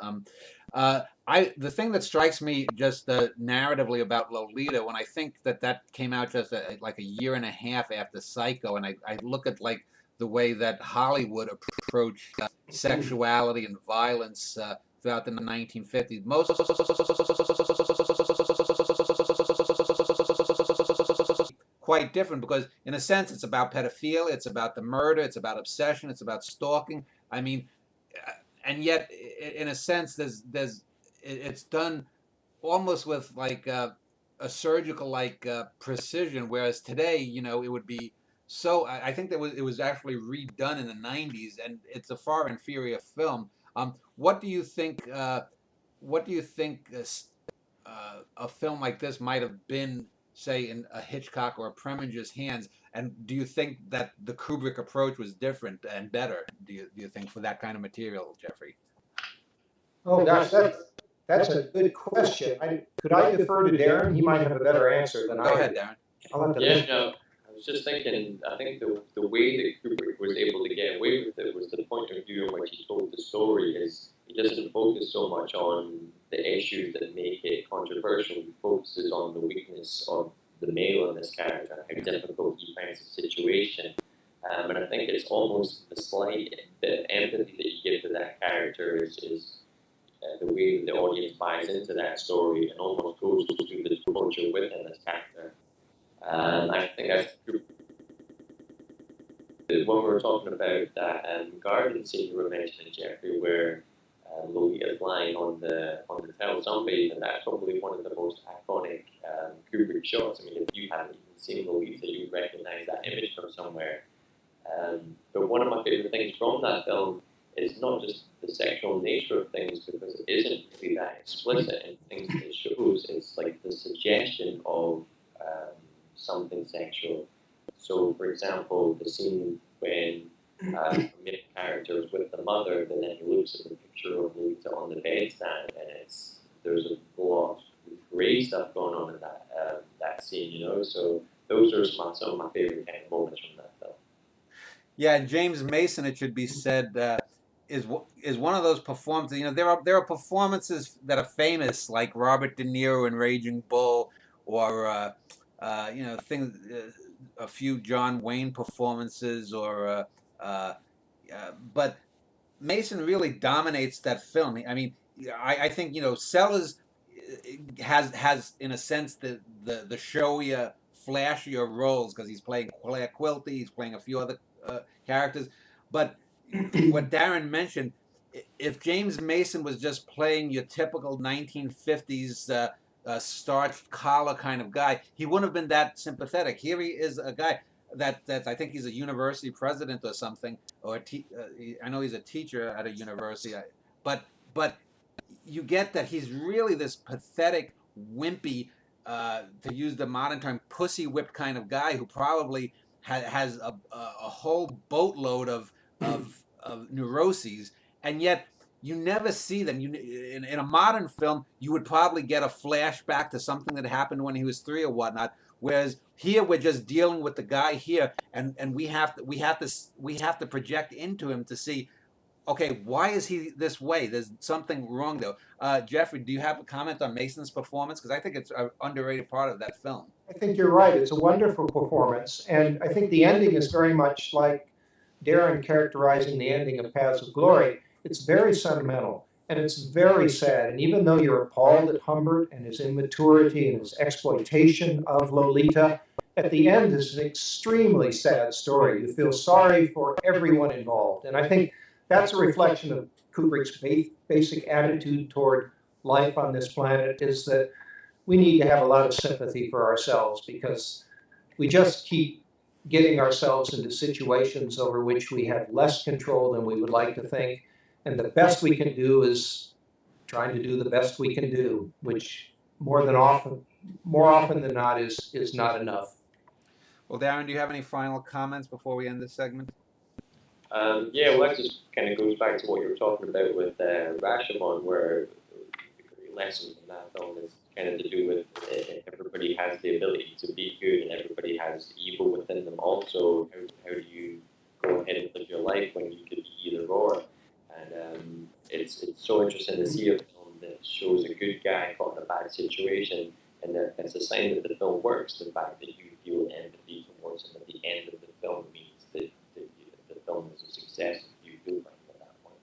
The thing that strikes me just narratively about Lolita, when I think that came out just like a year and a half after Psycho, and I look at like the way that Hollywood approached sexuality and violence throughout the 1950s. Most quite different, because in a sense it's about pedophilia, it's about the murder, it's about obsession, it's about stalking. I mean, and yet in a sense it's done almost with like a surgical like precision, whereas today, you know, it would be so. I think that it was actually redone in the 90s, and it's a far inferior film. What do you think? What do you think a film like this might have been, say, in a Hitchcock or a Preminger's hands? And do you think that the Kubrick approach was different and better? Do you think, for that kind of material, Jeffrey? Oh gosh, that's a good question. Could I defer to Darren? He might have a better answer than I do. Go ahead, Darren. I was just thinking, I think the way that Kubrick was able to get away with it was the point of view in which he told the story. Is he doesn't focus so much on the issues that make it controversial. He focuses on the weakness of the male in this character, how difficult he finds the situation. And I think it's almost the slight bit of empathy that you give to that character is the way that the audience buys into that story and almost goes through the torture within this character. I think when we were talking about that garden scene you were mentioning, Jeffrey, where Lolita is lying on the towel sunbathe, and that's probably one of the most iconic Kubrick shots. I mean, if you haven't even seen Lolita, you recognize that image from somewhere. But one of my favorite things from that film is not just the sexual nature of things, because it isn't really that explicit in things that it shows. It's like the suggestion of something sexual. So, for example, the scene when the main character is with the mother, and then he looks at the picture of Lolita on the bedstand, and there's a lot of great stuff going on in that scene, you know. So those are some of my favorite kind of moments from that film. Yeah, James Mason, it should be said, is one of those performances. You know, there are performances that are famous, like Robert De Niro in Raging Bull, or you know, things, a few John Wayne performances, or but Mason really dominates that film. I mean, I think, you know, Sellers has in a sense the showier, flashier roles because he's playing Claire Quilty, he's playing a few other characters. But what Darren mentioned, if James Mason was just playing your typical 1950s starched collar kind of guy, he wouldn't have been that sympathetic. Here he is, a guy that I think he's a university president or something, or I know he's a teacher at a university, but you get that he's really this pathetic, wimpy, to use the modern term, pussy whipped kind of guy who probably has a whole boatload of neuroses, and yet you never see them. In a modern film, you would probably get a flashback to something that happened when he was 3 or whatnot. Whereas here we're just dealing with the guy here, and we have to project into him to see, okay, why is he this way? There's something wrong though. Jeffrey, do you have a comment on Mason's performance? Because I think it's an underrated part of that film. I think you're right. It's a wonderful performance. And I think the ending is very much like Darren characterizing the ending of Paths of Glory. It's very sentimental and it's very sad. And even though you're appalled at Humbert and his immaturity and his exploitation of Lolita, at the end is an extremely sad story. You feel sorry for everyone involved. And I think that's a reflection of Kubrick's basic attitude toward life on this planet, is that we need to have a lot of sympathy for ourselves because we just keep getting ourselves into situations over which we have less control than we would like to think. And the best we can do is trying to do the best we can do, which more often than not is not enough. Well, Darren, do you have any final comments before we end this segment? Yeah, well, that just kind of goes back to what you were talking about with Rashomon, where the lesson in that film is kind of to do with everybody has the ability to be good and everybody has evil within them also. How do you go ahead and live your life when you could be either or? And it's so interesting to see a film that shows a good guy caught in a bad situation, and that it's a sign that the film works. The fact that you feel empathy towards him at the end of the film means that the film is a success if you feel like at that point.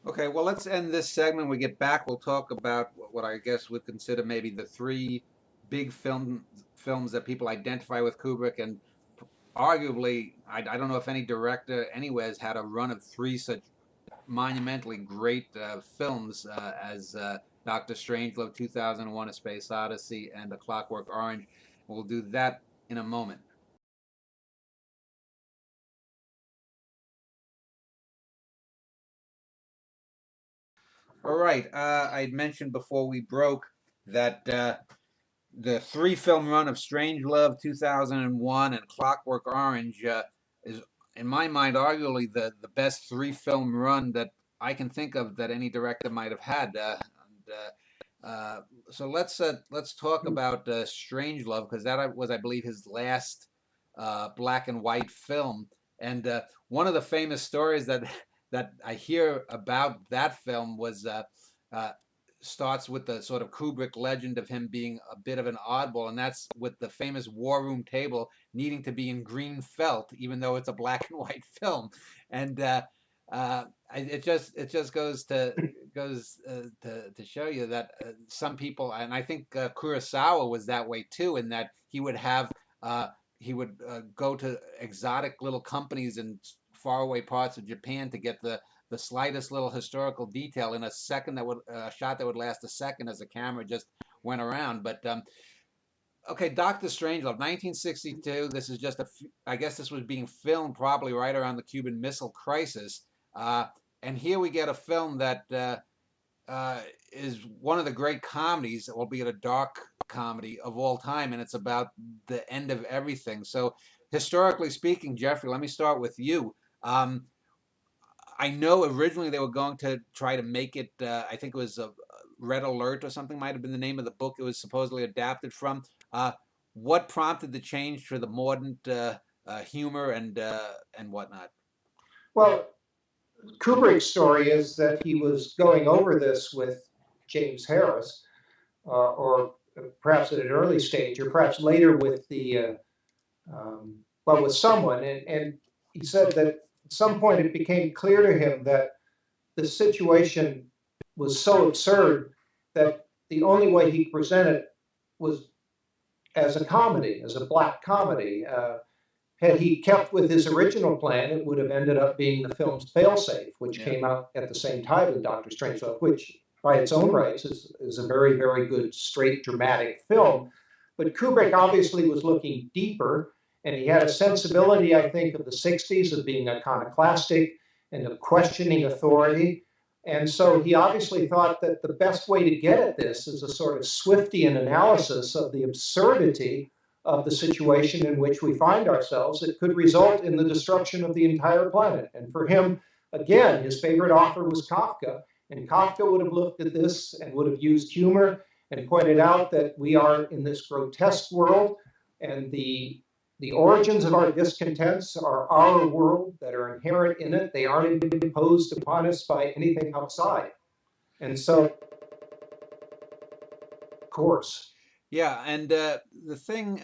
Okay, well, let's end this segment. When we get back, we'll talk about what I guess would consider maybe the 3 big films that people identify with Kubrick, and arguably, I don't know if any director anywhere has had a run of 3 such monumentally great films as Dr. Strangelove, 2001: A Space Odyssey, and A Clockwork Orange. We'll do that in a moment. All right, I mentioned before we broke that the 3-film run of Strangelove, 2001, and Clockwork Orange is, in my mind, arguably the best 3-film run that I can think of that any director might have had. So let's talk about Strangelove, because that was, I believe, his last black and white film. And one of the famous stories that I hear about that film was starts with the sort of Kubrick legend of him being a bit of an oddball, and that's with the famous war room table needing to be in green felt, even though it's a black and white film. And it just goes to show you that some people, and I think Kurosawa was that way too, in that he would go to exotic little companies in faraway parts of Japan to get the slightest little historical detail in a second that would shot that would last a second as the camera just went around. But okay, Dr. Strangelove, 1962. This is just I guess this was being filmed probably right around the Cuban Missile Crisis, and here we get a film that is one of the great comedies, albeit a dark comedy, of all time, and it's about the end of everything. So, historically speaking, Jeffrey, let me start with you. I know originally they were going to try to make it, I think it was a Red Alert or something might have been the name of the book it was supposedly adapted from. What prompted the change to the mordant humor and whatnot? Well, Kubrick's story is that he was going over this with James Harris, or perhaps at an early stage, or perhaps later with well, with someone, and he said that at some point it became clear to him that the situation was so absurd that the only way he presented it was as a comedy, as a black comedy. Had he kept with his original plan, it would have ended up being the film's Failsafe, which came out at the same time as Dr. Strangelove, which by its own rights is a very, very good, straight, dramatic film. But Kubrick obviously was looking deeper, and he had a sensibility, I think, of the 60s of being iconoclastic and of questioning authority. And so he obviously thought that the best way to get at this is a sort of Swiftian analysis of the absurdity of the situation in which we find ourselves that could result in the destruction of the entire planet. And for him, again, his favorite author was Kafka. And Kafka would have looked at this and would have used humor and pointed out that we are in this grotesque world, and the origins of our discontents are our world that are inherent in it. They aren't imposed upon us by anything outside. And so, of course. Yeah, and the thing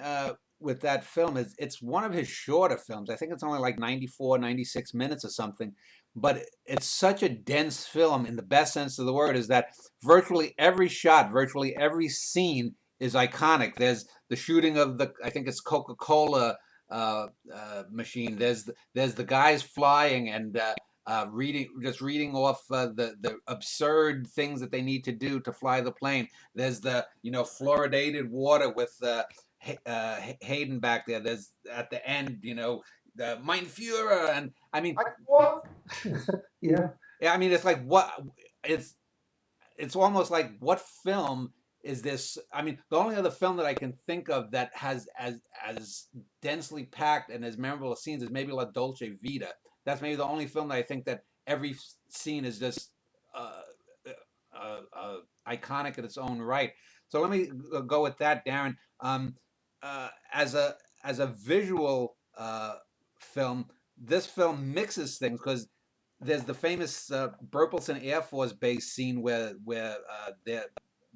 with that film is it's one of his shorter films. I think it's only like 94, 96 minutes or something. But it's such a dense film in the best sense of the word, is that virtually every shot, virtually every scene is iconic. There's the shooting of the, I think it's Coca-Cola machine. There's the guys flying and reading off the absurd things that they need to do to fly the plane. There's the fluoridated water with Hayden back there. There's at the end the Mein Führer, and I mean, yeah. I mean, it's like it's almost like, what film is this? I mean, the only other film that I can think of that has as densely packed and as memorable scenes is maybe La Dolce Vita. That's maybe the only film that I think that every scene is just iconic in its own right. So let me go with that, Darren. As a visual film, this film mixes things, because there's the famous Burleson Air Force Base scene where the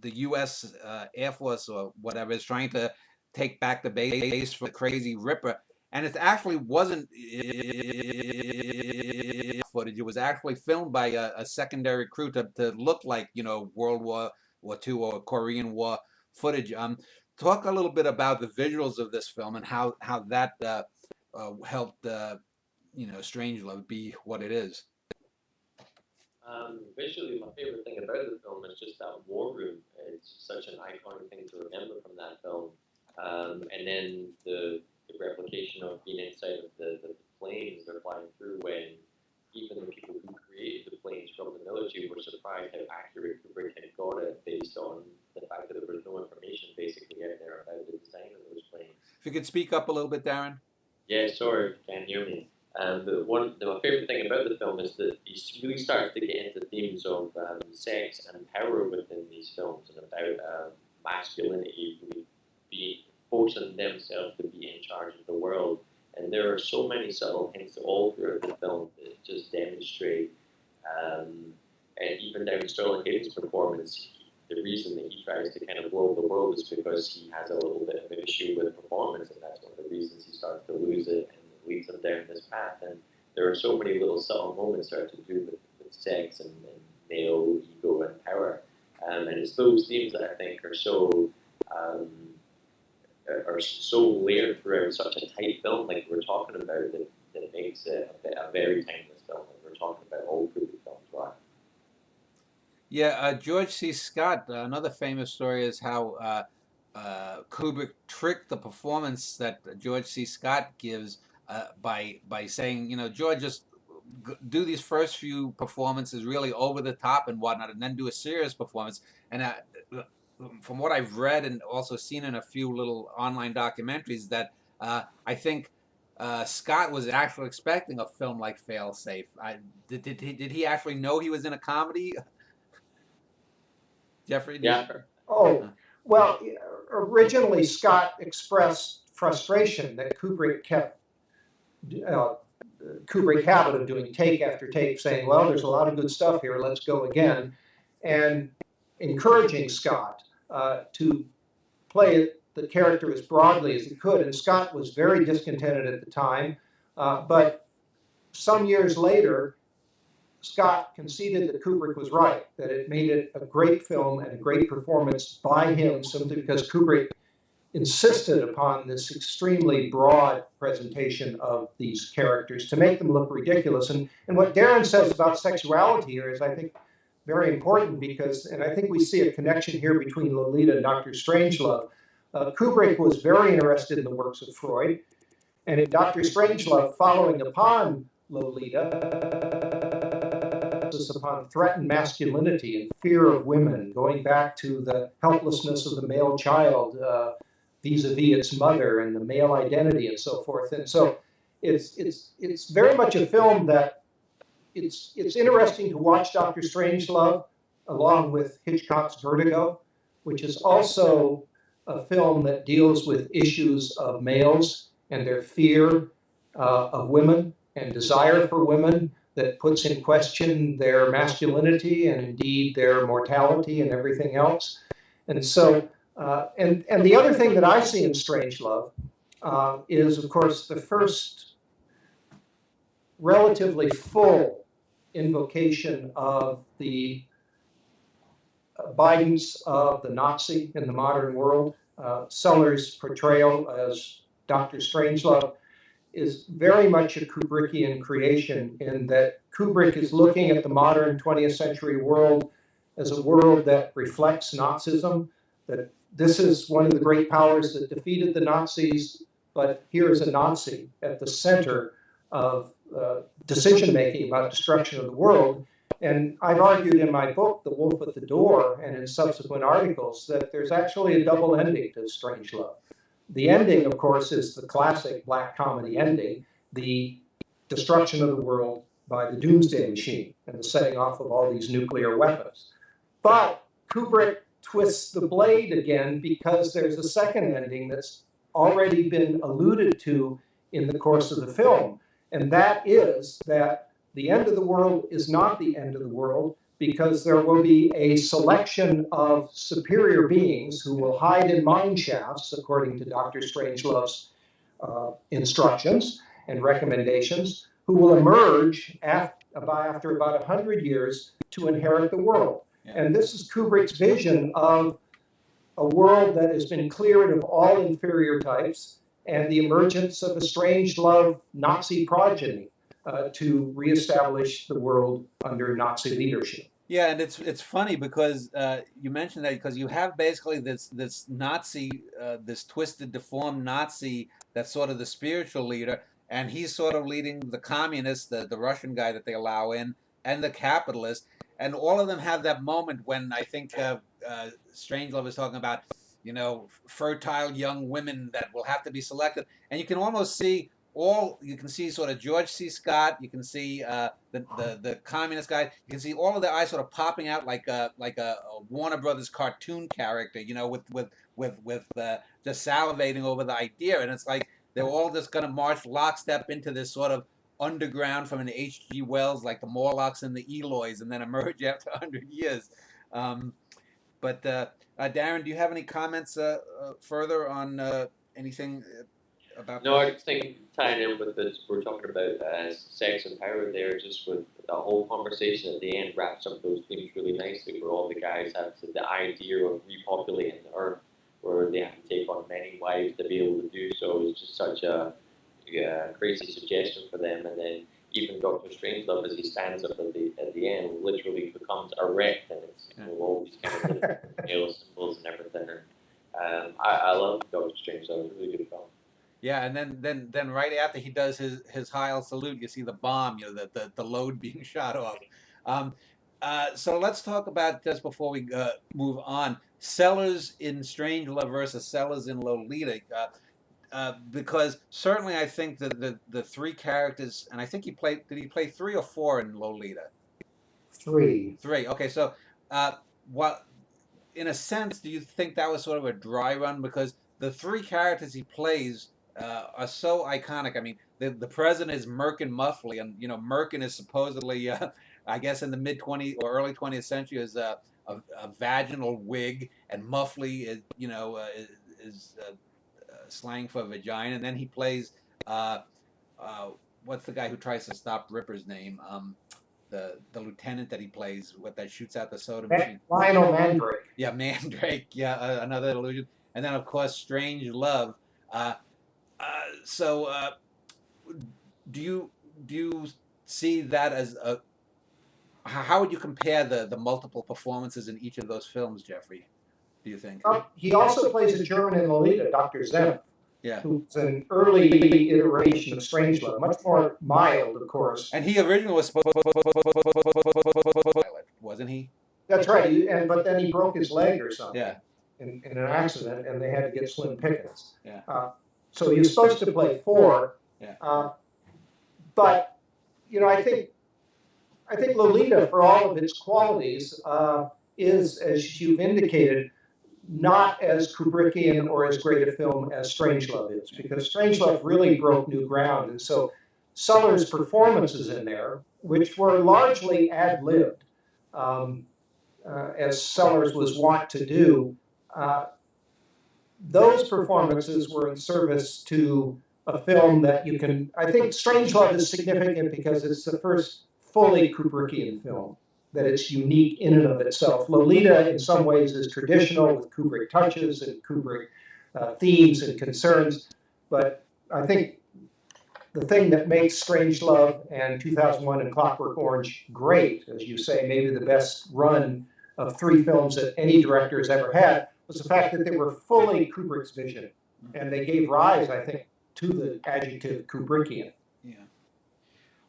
U.S. Air Force or whatever is trying to take back the base for the Crazy Ripper, and it actually wasn't footage. It was actually filmed by a secondary crew to look like World War II or Korean War footage. Talk a little bit about the visuals of this film and how that helped Strangelove be what it is. Visually, my favorite thing about the film is just that war room. It's such an iconic thing to remember from that film. And then the replication of being inside of the planes they're flying through, when even the people who created the planes from the military were surprised how accurate Kubrick had got it, based on the fact that there was no information basically out there about the design of those planes. If you could speak up a little bit, Darren. Yeah, sorry, you can't hear me. My favorite thing about the film is that he really starts to get into themes of sex and power within these films, and about masculinity really forcing themselves to be in charge of the world. And there are so many subtle hints all throughout the film that just demonstrate, and even down to Sterling Hayden's performance, the reason that he tries to kind of blow up the world is because he has a little bit of an issue with performance, and that's one of the reasons he starts to lose it and leads him down this path. And there are so many little subtle moments that are to do with sex and male ego and power. And it's those themes that I think are so layered throughout such a tight film like we're talking about, that makes it a very timeless film. And we're talking about old Kubrick films, right? Yeah, George C. Scott, another famous story is how Kubrick tricked the performance that George C. Scott gives by saying, George, just do these first few performances really over the top and whatnot, and then do a serious performance. And from what I've read and also seen in a few little online documentaries, that I think Scott was actually expecting a film like Failsafe. Did he actually know he was in a comedy? Jeffrey? Yeah. Oh, well, originally Scott expressed frustration that Kubrick kept Kubrick habit of doing take after take, saying, well, there's a lot of good stuff here, let's go again, and encouraging Scott to play the character as broadly as he could. And Scott was very discontented at the time, but some years later, Scott conceded that Kubrick was right, that it made it a great film and a great performance by him simply because Kubrick insisted upon this extremely broad presentation of these characters to make them look ridiculous. And what Darren says about sexuality here is, I think, very important because, and I think we see a connection here between Lolita and Dr. Strangelove. Kubrick was very interested in the works of Freud, and in Dr. Strangelove, following upon Lolita, upon threatened masculinity and fear of women, going back to the helplessness of the male child vis-a-vis its mother and the male identity and so forth. And so it's very much a film that it's interesting to watch Dr. Strangelove along with Hitchcock's Vertigo, which is also a film that deals with issues of males and their fear of women and desire for women, that puts in question their masculinity and indeed their mortality and everything else. And so, and the other thing that I see in Strangelove is, of course, the first relatively full invocation of the Biden's of the Nazi in the modern world. Sellers' portrayal as Dr. Strangelove is very much a Kubrickian creation in that Kubrick is looking at the modern 20th century world as a world that reflects Nazism, that this is one of the great powers that defeated the Nazis, but here is a Nazi at the center of decision-making about destruction of the world. And I've argued in my book, The Wolf at the Door, and in subsequent articles, that there's actually a double ending to Strangelove. The ending, of course, is the classic black comedy ending, the destruction of the world by the doomsday machine and the setting off of all these nuclear weapons. But Kubrick twists the blade again because there's a second ending that's already been alluded to in the course of the film. And that is that the end of the world is not the end of the world, because there will be a selection of superior beings who will hide in mine shafts, according to Dr. Strangelove's instructions and recommendations, who will emerge after about 100 years to inherit the world. Yeah. And this is Kubrick's vision of a world that has been cleared of all inferior types and the emergence of a Strangelove Nazi progeny to reestablish the world under Nazi leadership. Yeah, and it's funny because you mentioned that because you have basically this Nazi, this twisted, deformed Nazi that's sort of the spiritual leader, and he's sort of leading the communist, the Russian guy that they allow in, and the capitalist, and all of them have that moment when I think Strangelove is talking about, you know, fertile young women that will have to be selected, and you can almost see. You can see sort of George C. Scott. You can see the communist guy. You can see all of their eyes sort of popping out like a Warner Brothers cartoon character, you know, with just salivating over the idea. And it's like they're all just going to march lockstep into this sort of underground from an H.G. Wells, like the Morlocks and the Eloys, and then emerge after 100 years. But Darren, do you have any comments further on anything? No, I just think tying in with this, we're talking about sex and power there, just with the whole conversation at the end wraps up those themes really nicely, where all the guys have the idea of repopulating the earth, where they have to take on many wives to be able to do so. It's just such a crazy suggestion for them. And then even Dr. Strangelove, as he stands up at the end, literally becomes erect, and it's all these kind of male symbols and everything. And I love Dr. Strangelove. It's a really good film. Yeah, and then right after he does his Heil salute, you see the bomb, you know, the load being shot off. So let's talk about, just before we move on, Sellers in Strangelove versus Sellers in Lolita, because certainly I think that the three characters, and I think did he play 3 or 4 in Lolita? 3. 3. Okay, so what, in a sense, do you think that was sort of a dry run, because the 3 characters he plays are so iconic. I mean, the president is Merkin Muffley, and Merkin is supposedly, I guess, in the mid 20th or early 20th century, is a vaginal wig, and Muffley is slang for vagina. And then he plays uh, uh, what's the guy who tries to stop Ripper's name? The lieutenant that he plays, what that shoots out the soda machine. Lionel Mandrake. Yeah, Mandrake. Yeah, another illusion. And then of course, Strangelove. Uh, so, do you see that as a? How would you compare the multiple performances in each of those films, Jeffrey? Do you think? He also plays a German in Lolita, Dr. Zem, Yeah. who's an early iteration of Strangelove, much more mild, of course. And he originally was supposed to pilot, wasn't he? That's right. But then he broke his leg or something. Yeah. In an accident, and they had to get Slim Pickens. Yeah. So he was supposed to play four. Yeah. But I think Lolita, for all of its qualities, is, as you've indicated, not as Kubrickian or as great a film as Strangelove is, because Strangelove really broke new ground. And so Sellers' performances in there, which were largely ad-libbed, as Sellers was wont to do, those performances were in service to a film that you can, I think Strangelove is significant because it's the first fully Kubrickian film, that it's unique in and of itself. Lolita, in some ways, is traditional with Kubrick touches and Kubrick themes and concerns, but I think the thing that makes Strangelove and 2001 and Clockwork Orange great, as you say, maybe the best run of 3 films that any director has ever had, was the fact that they were fully Kubrick's vision, and they gave rise, I think, to the adjective Kubrickian. Yeah.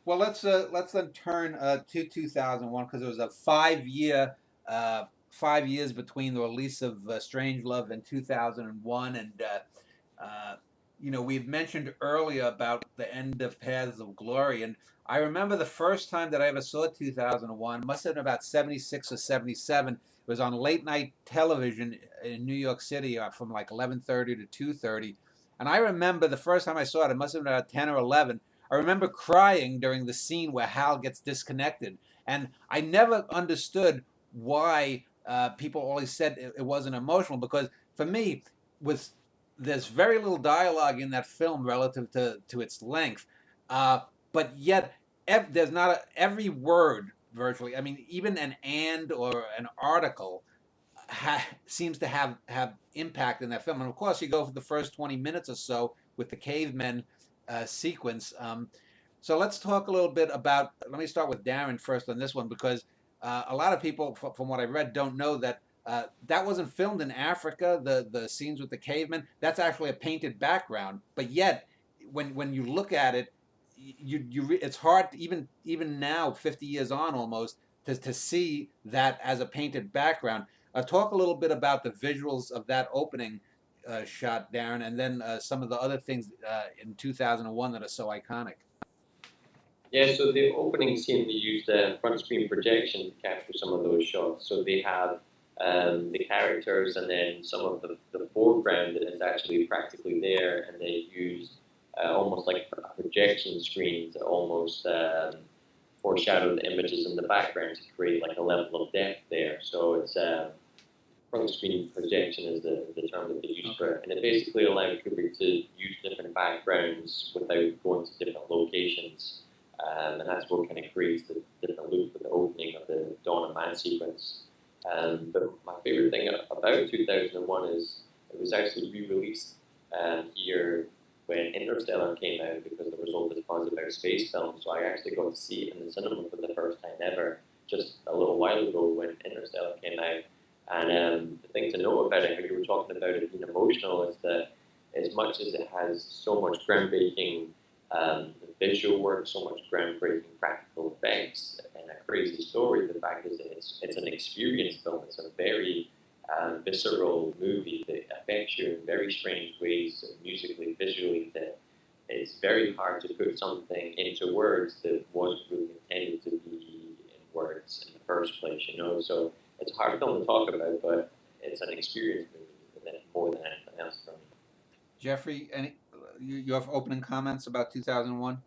Well, let's then turn to 2001, because it was a 5-year 5 years between the release of Strangelove and 2001, and we had mentioned earlier about the end of Paths of Glory, and I remember the first time that I ever saw 2001 must have been about 76 or 77. It was on late night television in New York City from like 11:30 to 2:30, and I remember the first time I saw it, it must have been about 10 or 11. I remember crying during the scene where Hal gets disconnected, and I never understood why people always said it wasn't emotional, because for me, there's very little dialogue in that film relative to its length, but yet there's not every word virtually. I mean, even an and or an article seems to have impact in that film. And of course, you go for the first 20 minutes or so with the cavemen sequence. So let's talk a little bit about. Let me start with Darren first on this one, because a lot of people, from what I read, don't know that that wasn't filmed in Africa. The scenes with the cavemen, that's actually a painted background. But yet, when you look at it, it's hard to, even now, 50 years on almost, to see that as a painted background. Talk a little bit about the visuals of that opening shot, Darren, and then some of the other things in 2001 that are so iconic. Yeah, so the opening scene, they used front screen projection to capture some of those shots. So they have the characters, and then some of the foreground that is actually practically there, and they used almost like a projection screen to almost foreshadow the images in the background to create like a level of depth there. So it's front screen projection is the term that they use for it, and it basically allowed Kubrick to use different backgrounds without going to different locations. And that's what kind of creates the different loop with the opening of the Dawn of Man sequence. But my favorite thing about 2001 is it was actually re-released here when Interstellar came out, because there was all this buzz about space films. So I actually got to see it in the cinema for the first time ever, just a little while ago when Interstellar came out. And the thing to know about it, how you were talking about it being emotional, is that as much as it has so much groundbreaking visual work, so much groundbreaking practical effects, and a crazy story, the fact is that it's an experience film. It's a very visceral movie that affects you in very strange ways, musically, visually, that it's very hard to put something into words that wasn't really intended to be in words in the first place, So it's a hard film to talk about, but it's an experience movie more than anything else for me. Jeffrey, your opening comments about 2001?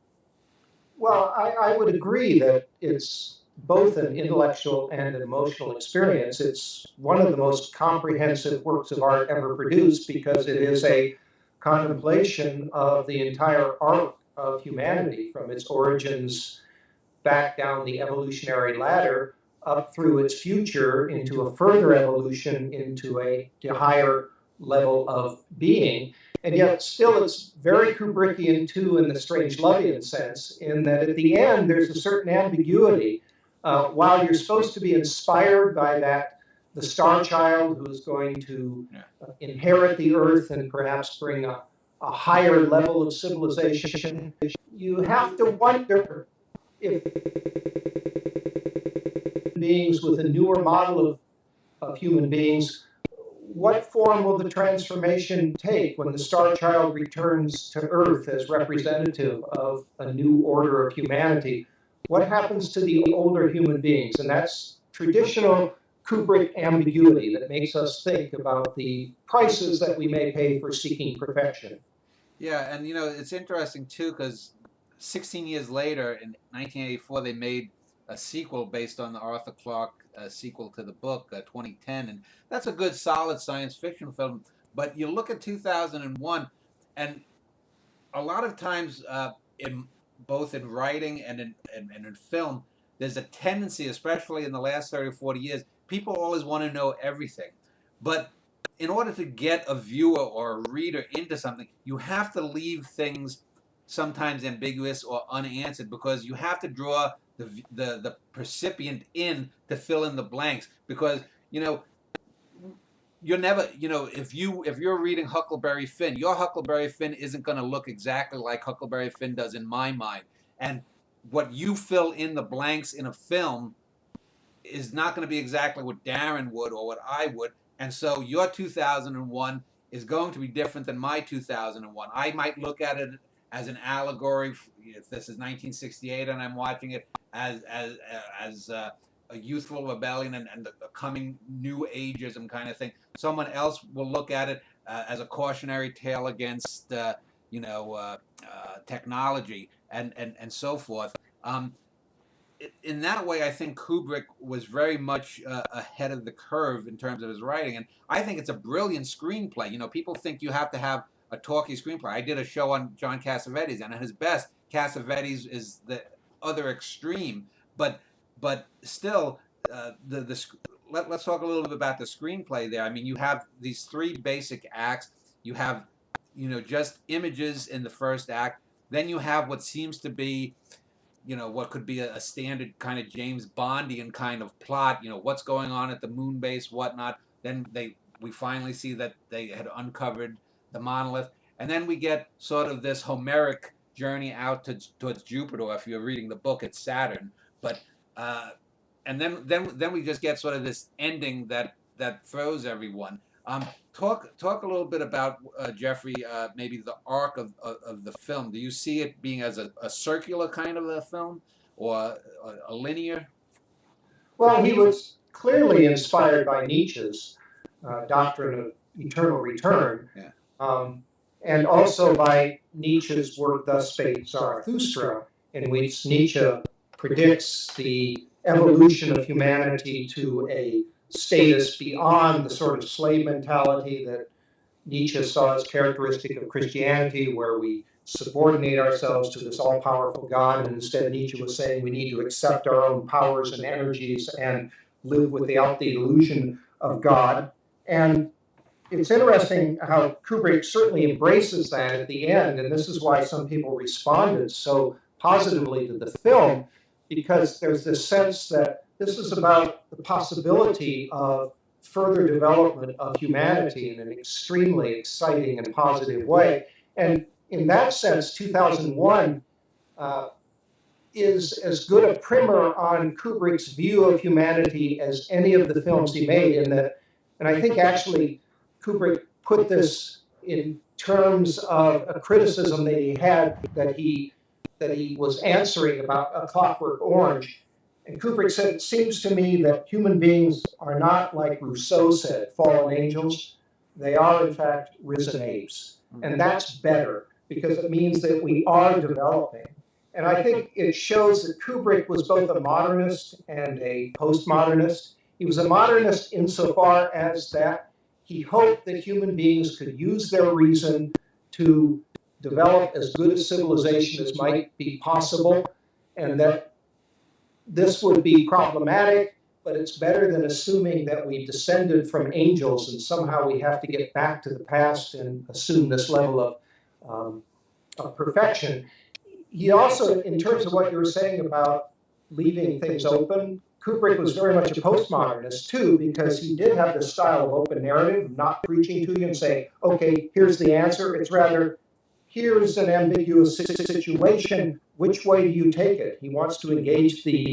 Well, I would agree that it's both an intellectual and an emotional experience. It's one of the most comprehensive works of art ever produced because it is a contemplation of the entire arc of humanity from its origins back down the evolutionary ladder up through its future into a further evolution into a higher level of being. And yet still it's very Kubrickian too in the Strangelovian sense, in that at the end there's a certain ambiguity. While you're supposed to be inspired by that, the star child who is going to inherit the earth and perhaps bring a higher level of civilization, you have to wonder if beings with a newer model of human beings, what form will the transformation take when the star child returns to Earth as representative of a new order of humanity? What happens to the older human beings? And that's traditional Kubrick ambiguity that makes us think about the prices that we may pay for seeking perfection. Yeah, and it's interesting too because 16 years later, in 1984, they made a sequel based on the Arthur Clarke sequel to the book, 2010, and that's a good, solid science fiction film. But you look at 2001, and a lot of times, in both in writing and in film, there's a tendency, especially in the last 30 or 40 years, people always want to know everything. But in order to get a viewer or a reader into something, you have to leave things sometimes ambiguous or unanswered because you have to draw the percipient in to fill in the blanks because you're never if you're reading Huckleberry Finn, your Huckleberry Finn isn't going to look exactly like Huckleberry Finn does in my mind, and what you fill in the blanks in a film is not going to be exactly what Darren would or what I would, and so your 2001 is going to be different than my 2001. I might look at it as an allegory, if this is 1968 and I'm watching it, as a youthful rebellion and the coming new ageism kind of thing. Someone else will look at it as a cautionary tale against technology and so forth. In that way, I think Kubrick was very much ahead of the curve in terms of his writing, and I think it's a brilliant screenplay. People think you have to have a talky screenplay. I did a show on John Cassavetes, and at his best, Cassavetes is the other extreme. But still, let's talk a little bit about the screenplay there. I mean, you have these three basic acts. You have, just images in the first act. Then you have what seems to be, what could be a standard kind of James Bondian kind of plot. What's going on at the moon base, whatnot. Then we finally see that they had uncovered the monolith, and then we get sort of this Homeric journey out towards Jupiter. If you're reading the book, it's Saturn, but and then we just get sort of this ending that throws everyone. Talk a little bit about Jeffrey, maybe the arc of the film. Do you see it being as a circular kind of a film or a linear? Well, he was clearly inspired by Nietzsche's doctrine of eternal return. Yeah. And also by Nietzsche's work, Thus Spake Zarathustra, in which Nietzsche predicts the evolution of humanity to a status beyond the sort of slave mentality that Nietzsche saw as characteristic of Christianity, where we subordinate ourselves to this all-powerful God, and instead Nietzsche was saying we need to accept our own powers and energies and live without the illusion of God. And it's interesting how Kubrick certainly embraces that at the end, and this is why some people responded so positively to the film, because there's this sense that this is about the possibility of further development of humanity in an extremely exciting and positive way. And in that sense, 2001 is as good a primer on Kubrick's view of humanity as any of the films he made. And I think actually Kubrick put this in terms of a criticism that he had, that he was answering about A Clockwork Orange. And Kubrick said, it seems to me that human beings are not, like Rousseau said, fallen angels. They are, in fact, risen apes. And that's better, because it means that we are developing. And I think it shows that Kubrick was both a modernist and a postmodernist. He was a modernist insofar as that he hoped that human beings could use their reason to develop as good a civilization as might be possible, and that this would be problematic, but it's better than assuming that we descended from angels and somehow we have to get back to the past and assume this level of perfection. He also, in terms of what you were saying about leaving things open, Kubrick was very much a postmodernist too, because he did have this style of open narrative, not preaching to you and saying, okay, here's the answer. It's rather, here's an ambiguous situation. Which way do you take it? He wants to engage the...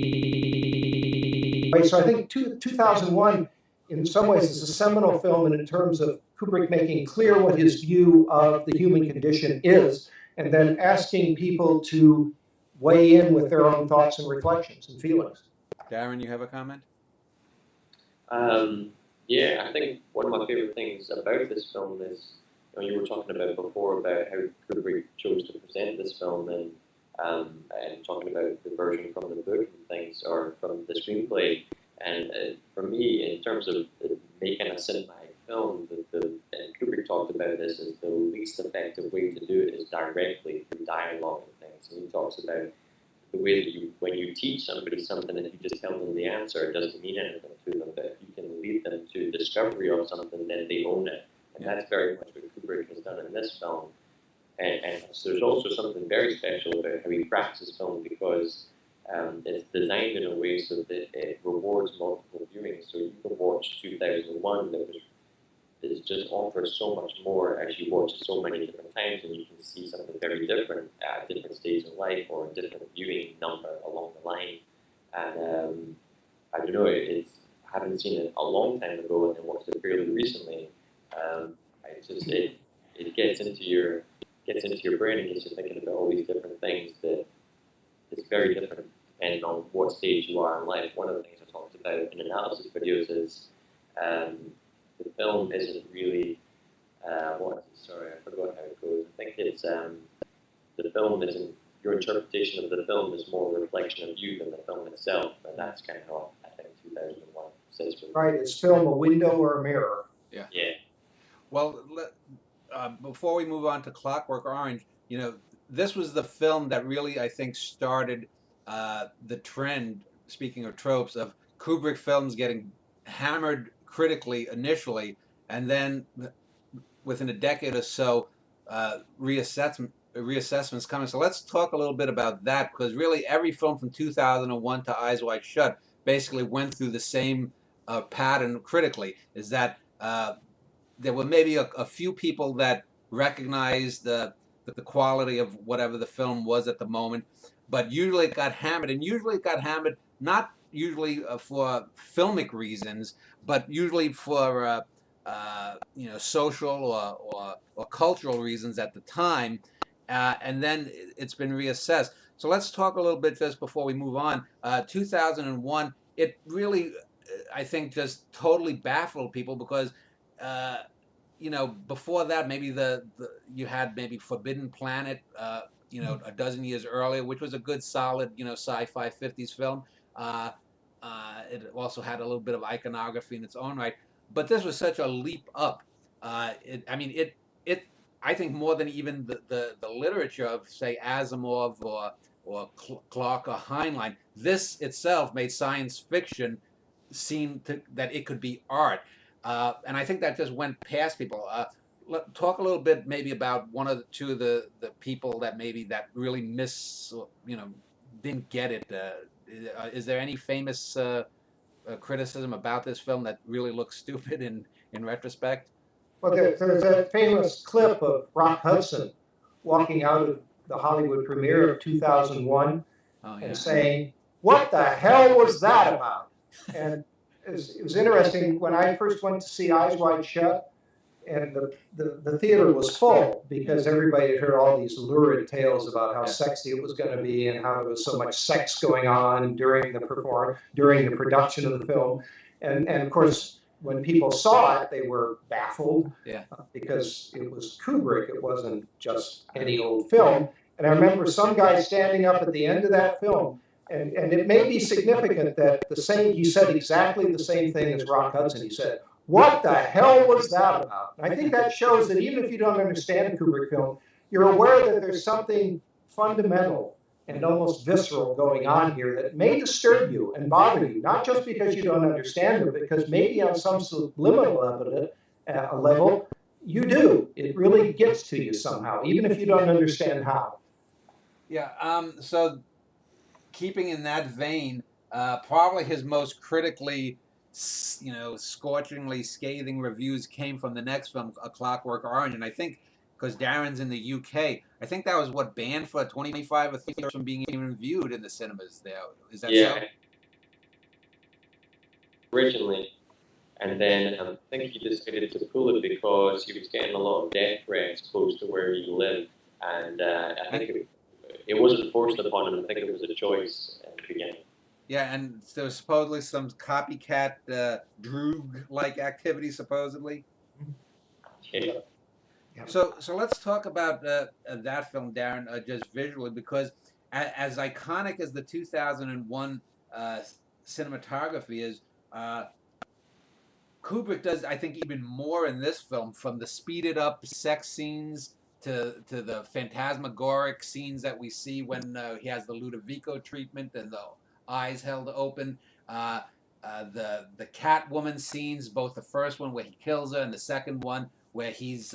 So I think 2001, in some ways, is a seminal film in terms of Kubrick making clear what his view of the human condition is, and then asking people to weigh in with their own thoughts and reflections and feelings. Darren, you have a comment? Yeah, I think one of my favorite things about this film is, you were talking about before about how Kubrick chose to present this film, and talking about the version from the book and things, or from the screenplay. And for me, in terms of making a cinematic film, and Kubrick talked about this as the least effective way to do it is directly through dialogue and things. And he talks about the way that when you teach somebody something and you just tell them the answer, it doesn't mean anything to them. But if you can lead them to discovery of something, then they own it. And that's very much what Kubrick has done in this film. And so there's also something very special about how he crafts his film, because it's designed in a way so that it rewards multiple viewings. So you can watch 2001 it just offers so much more as you watch it so many different times, and you can see something very different at different stages of life or a different viewing number along the line. And I don't know, I haven't seen it a long time ago and watched it fairly recently. It gets into your brain and gets you thinking about all these different things that it's very different depending on what stage you are in life. One of the things I talked about in analysis videos is the film isn't really, I forgot how it goes. I think it's, the film isn't, your interpretation of the film is more a reflection of you than the film itself, and that's kind of how I think 2001 says for me. Right, is film a window or a mirror? Yeah. Yeah. Well, before we move on to Clockwork Orange, this was the film that really, I think, started the trend, speaking of tropes, of Kubrick films getting hammered critically initially, and then within a decade or so, reassessments coming. So let's talk a little bit about that, because really every film from 2001 to Eyes Wide Shut basically went through the same pattern critically, is that there were maybe a few people that recognized the quality of whatever the film was at the moment, but usually it got hammered, and usually it got hammered not usually for filmic reasons, but usually for social or cultural reasons at the time, and then it's been reassessed. So let's talk a little bit just before we move on. 2001, it really, I think, just totally baffled people, because before that, maybe you had maybe Forbidden Planet, a dozen years earlier, which was a good, solid, sci-fi 50s film. It also had a little bit of iconography in its own right, but this was such a leap up. I think more than even the literature of, say, Asimov or Clarke or Heinlein, this itself made science fiction seem that it could be art. And I think that just went past people. Talk a little bit maybe about one or two of the people that maybe that really didn't get it. Is there any famous criticism about this film that really looks stupid in retrospect? Well, there's a famous clip of Rock Hudson walking out of the Hollywood premiere of 2001 and saying, "What the hell was that about?" And it was interesting, when I first went to see Eyes Wide Shut, and the theater was full because everybody had heard all these lurid tales about how sexy it was going to be and how there was so much sex going on during the production of the film. And of course, when people saw it, they were baffled Yeah. because it was Kubrick. It wasn't just any old film. And I remember some guy standing up at the end of that film, and it may be significant that he said exactly the same thing as Rock Hudson. He said, "What the hell was that about?" And I think that shows that even if you don't understand a Kubrick film, you're aware that there's something fundamental and almost visceral going on here that may disturb you and bother you, not just because you don't understand it, because maybe on some subliminal level, you do. It really gets to you somehow, even if you don't understand how. Yeah. So, keeping in that vein, probably his most critically, scorchingly scathing reviews came from the next film, A Clockwork Orange, and I think because Darren's in the UK, I think that was what banned for 25 or 30 years from being even viewed in the cinemas there. Is that so? Originally. And then I think he decided to pull it because he was getting a lot of death threats close to where he lived. And I think it wasn't forced upon him. I think it was a choice at the beginning. Yeah, and there was supposedly some copycat Droog-like activity, supposedly. Yeah. So let's talk about that film, Darren, just visually, because as iconic as the 2001 cinematography is, Kubrick does, I think, even more in this film, from the speeded up sex scenes to the phantasmagoric scenes that we see when he has the Ludovico treatment and the eyes held open. The Catwoman scenes, both the first one where he kills her and the second one where he's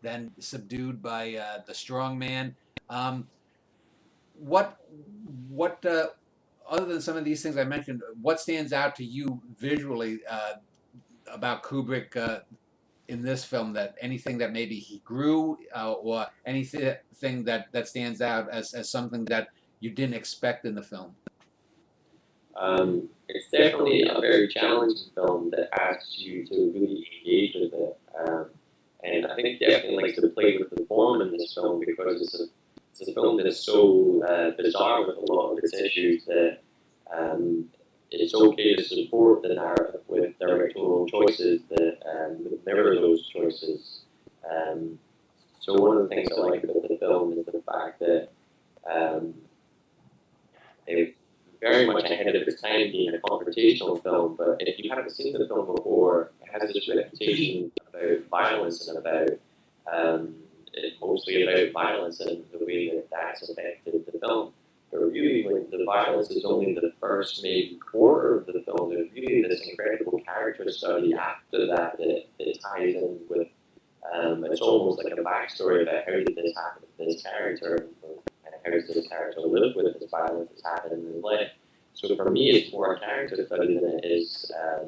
then subdued by the strong man. What other than some of these things I mentioned, what stands out to you visually about Kubrick in this film? That anything that maybe he grew or anything that stands out as something that you didn't expect in the film? It's definitely a very challenging film that asks you to really engage with it. And I think he definitely likes to play with the form in this film because it's a film that's so bizarre with a lot of its issues that it's okay to support the narrative with directorial choices that mirror those choices. So one of the things I like about the film is the fact that it's very much ahead of its time being a confrontational film, but if you haven't seen the film before, it has this reputation about violence and about mostly about violence and the way that that's affected the film. But really, like, the violence is only the first maybe quarter of the film. There's really this incredible character study after that ties in with. It's almost like a backstory about how did this happen to this character, and how does this character live with this violence that's happening in his life. So for me, it's more a character study than it is a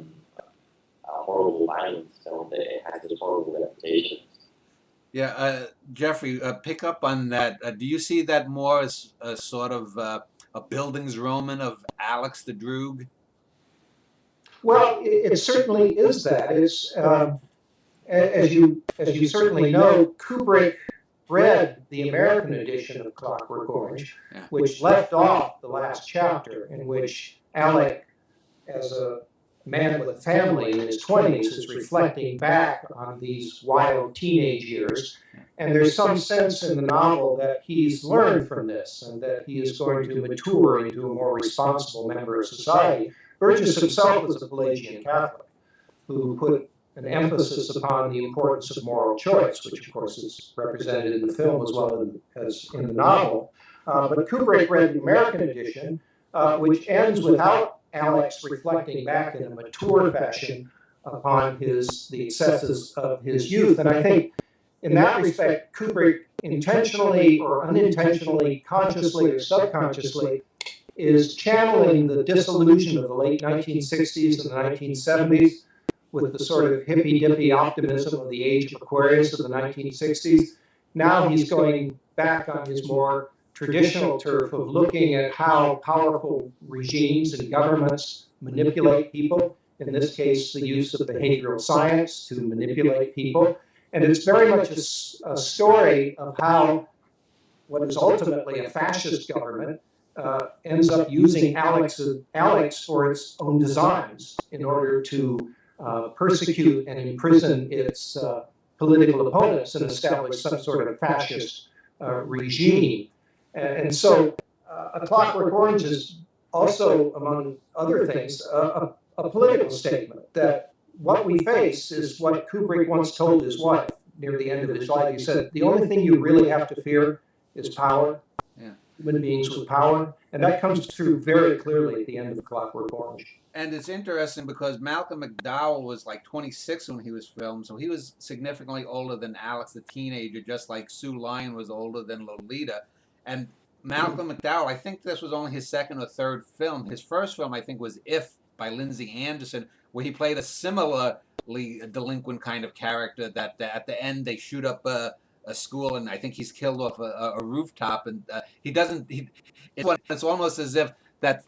horrible violence film. It has this horrible reputation. Yeah, Jeffrey, pick up on that. Do you see that more as a sort of a Bildungsroman of Alex the Droog? Well, it certainly is that. It's as you certainly know, Kubrick read the American edition of Clockwork Orange, which left off the last chapter, in which Alec, as a man with a family in his 20s, is reflecting back on these wild teenage years. And there's some sense in the novel that he's learned from this and that he is going to mature into a more responsible member of society. Burgess himself was a Pelagian Catholic who put an emphasis upon the importance of moral choice, which of course is represented in the film as well as in the novel. But Kubrick read the American edition, which ends without Alex reflecting back in a mature fashion upon the excesses of his youth. And I think in that respect, Kubrick intentionally or unintentionally, consciously or subconsciously, is channeling the disillusion of the late 1960s and the 1970s with the sort of hippy-dippy optimism of the age of Aquarius of the 1960s. Now he's going back on his more traditional turf of looking at how powerful regimes and governments manipulate people, in this case, the use of behavioral science to manipulate people. And it's very much a story of how what is ultimately a fascist government ends up using Alex for its own designs in order to persecute and imprison its political opponents and establish some sort of fascist regime. And so A Clockwork Orange is also, among other things, a political statement that what we face is what Kubrick once told his wife near the end of his life. He said, the only thing you really have to fear is power, human beings with power. And that comes through very clearly at the end of Clockwork Orange. And it's interesting because Malcolm McDowell was like 26 when he was filmed, so he was significantly older than Alex the teenager, just like Sue Lyon was older than Lolita. And Malcolm McDowell, I think this was only his second or third film. His first film, I think, was If by Lindsay Anderson, where he played a similarly delinquent kind of character that at the end they shoot up a school, and I think he's killed off a rooftop, and he doesn't. It's almost as if that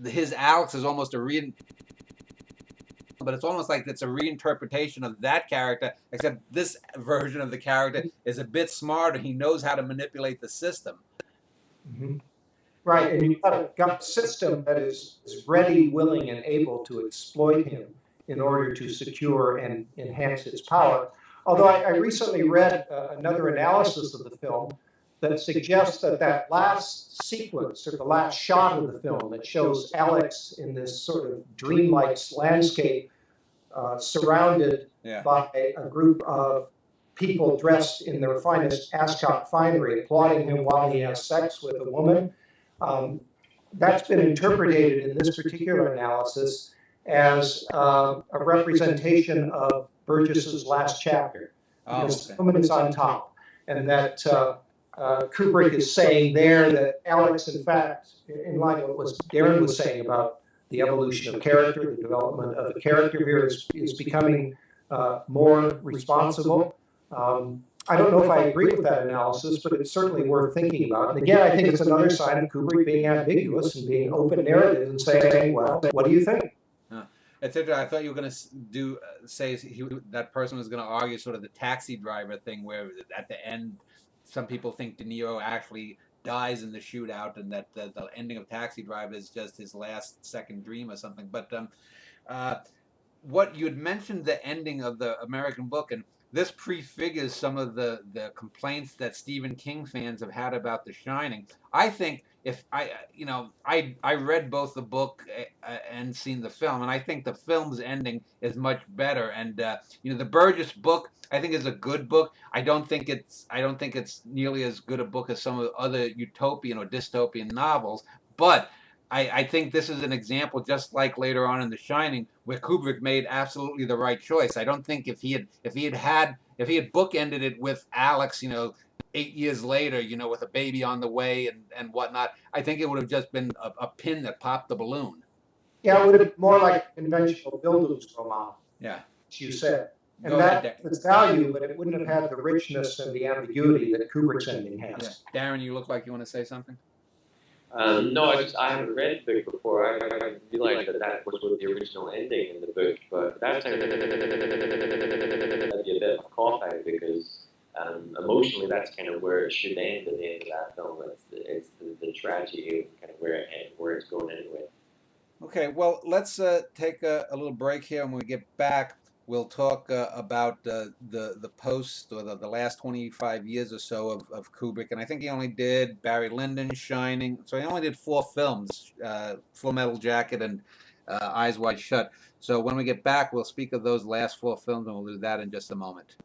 his Alex is almost but it's almost like it's a reinterpretation of that character, except this version of the character is a bit smarter. He knows how to manipulate the system. Mm-hmm. Right, and you've got a system that is ready, willing, and able to exploit him in order to secure and enhance its power. Although I recently read another analysis of the film that suggests that that last sequence, or the last shot of the film that shows Alex in this sort of dreamlike landscape surrounded by a group of people dressed in their finest Ascot finery, applauding him while he has sex with a woman. That's been interpreted in this particular analysis as a representation of Burgess's last chapter. Because the woman is on top, and that Kubrick is saying there that Alex, in fact, in line with what Darren was saying about the evolution of character, the development of the character here is becoming more responsible. I don't know if I agree with that analysis, but it's certainly worth thinking about. And again, I think it's another sign of Kubrick being ambiguous and being open narrative and saying, well, what do you think? It's interesting. I thought you were going to say that person was going to argue sort of the Taxi Driver thing, where at the end, some people think De Niro actually dies in the shootout, and that the ending of Taxi Driver is just his last second dream or something. But what you had mentioned, the ending of the American Book, and this prefigures some of the complaints that Stephen King fans have had about The Shining. I think if I read both the book and seen the film, and I think the film's ending is much better. And the Burgess book, I think, is a good book. I don't think it's nearly as good a book as some of the other utopian or dystopian novels, but I think this is an example, just like later on in The Shining, where Kubrick made absolutely the right choice. I don't think if he had bookended it with Alex, 8 years later, with a baby on the way and whatnot, I think it would have just been a pin that popped the balloon. Yeah, it would have been more like a conventional Bildungsroman. Yeah, as you said. And that has value, but it wouldn't have had the richness and the ambiguity that Kubrick's ending has. Yeah. Darren, you look like you want to say something? No, I haven't read the book before. I realized that was what the original ending in the book, but that's that'd be a bit of a cop-out because emotionally that's kind of where it should end at the end of that film. It's the tragedy of kind of where it's going anyway. Okay, well, let's take a little break here, and when we get back, we'll talk about the post or the last 25 years or so of Kubrick. And I think he only did Barry Lyndon, Shining. So he only did 4 films, Full Metal Jacket and Eyes Wide Shut. So when we get back, we'll speak of those last 4 films, and we'll do that in just a moment.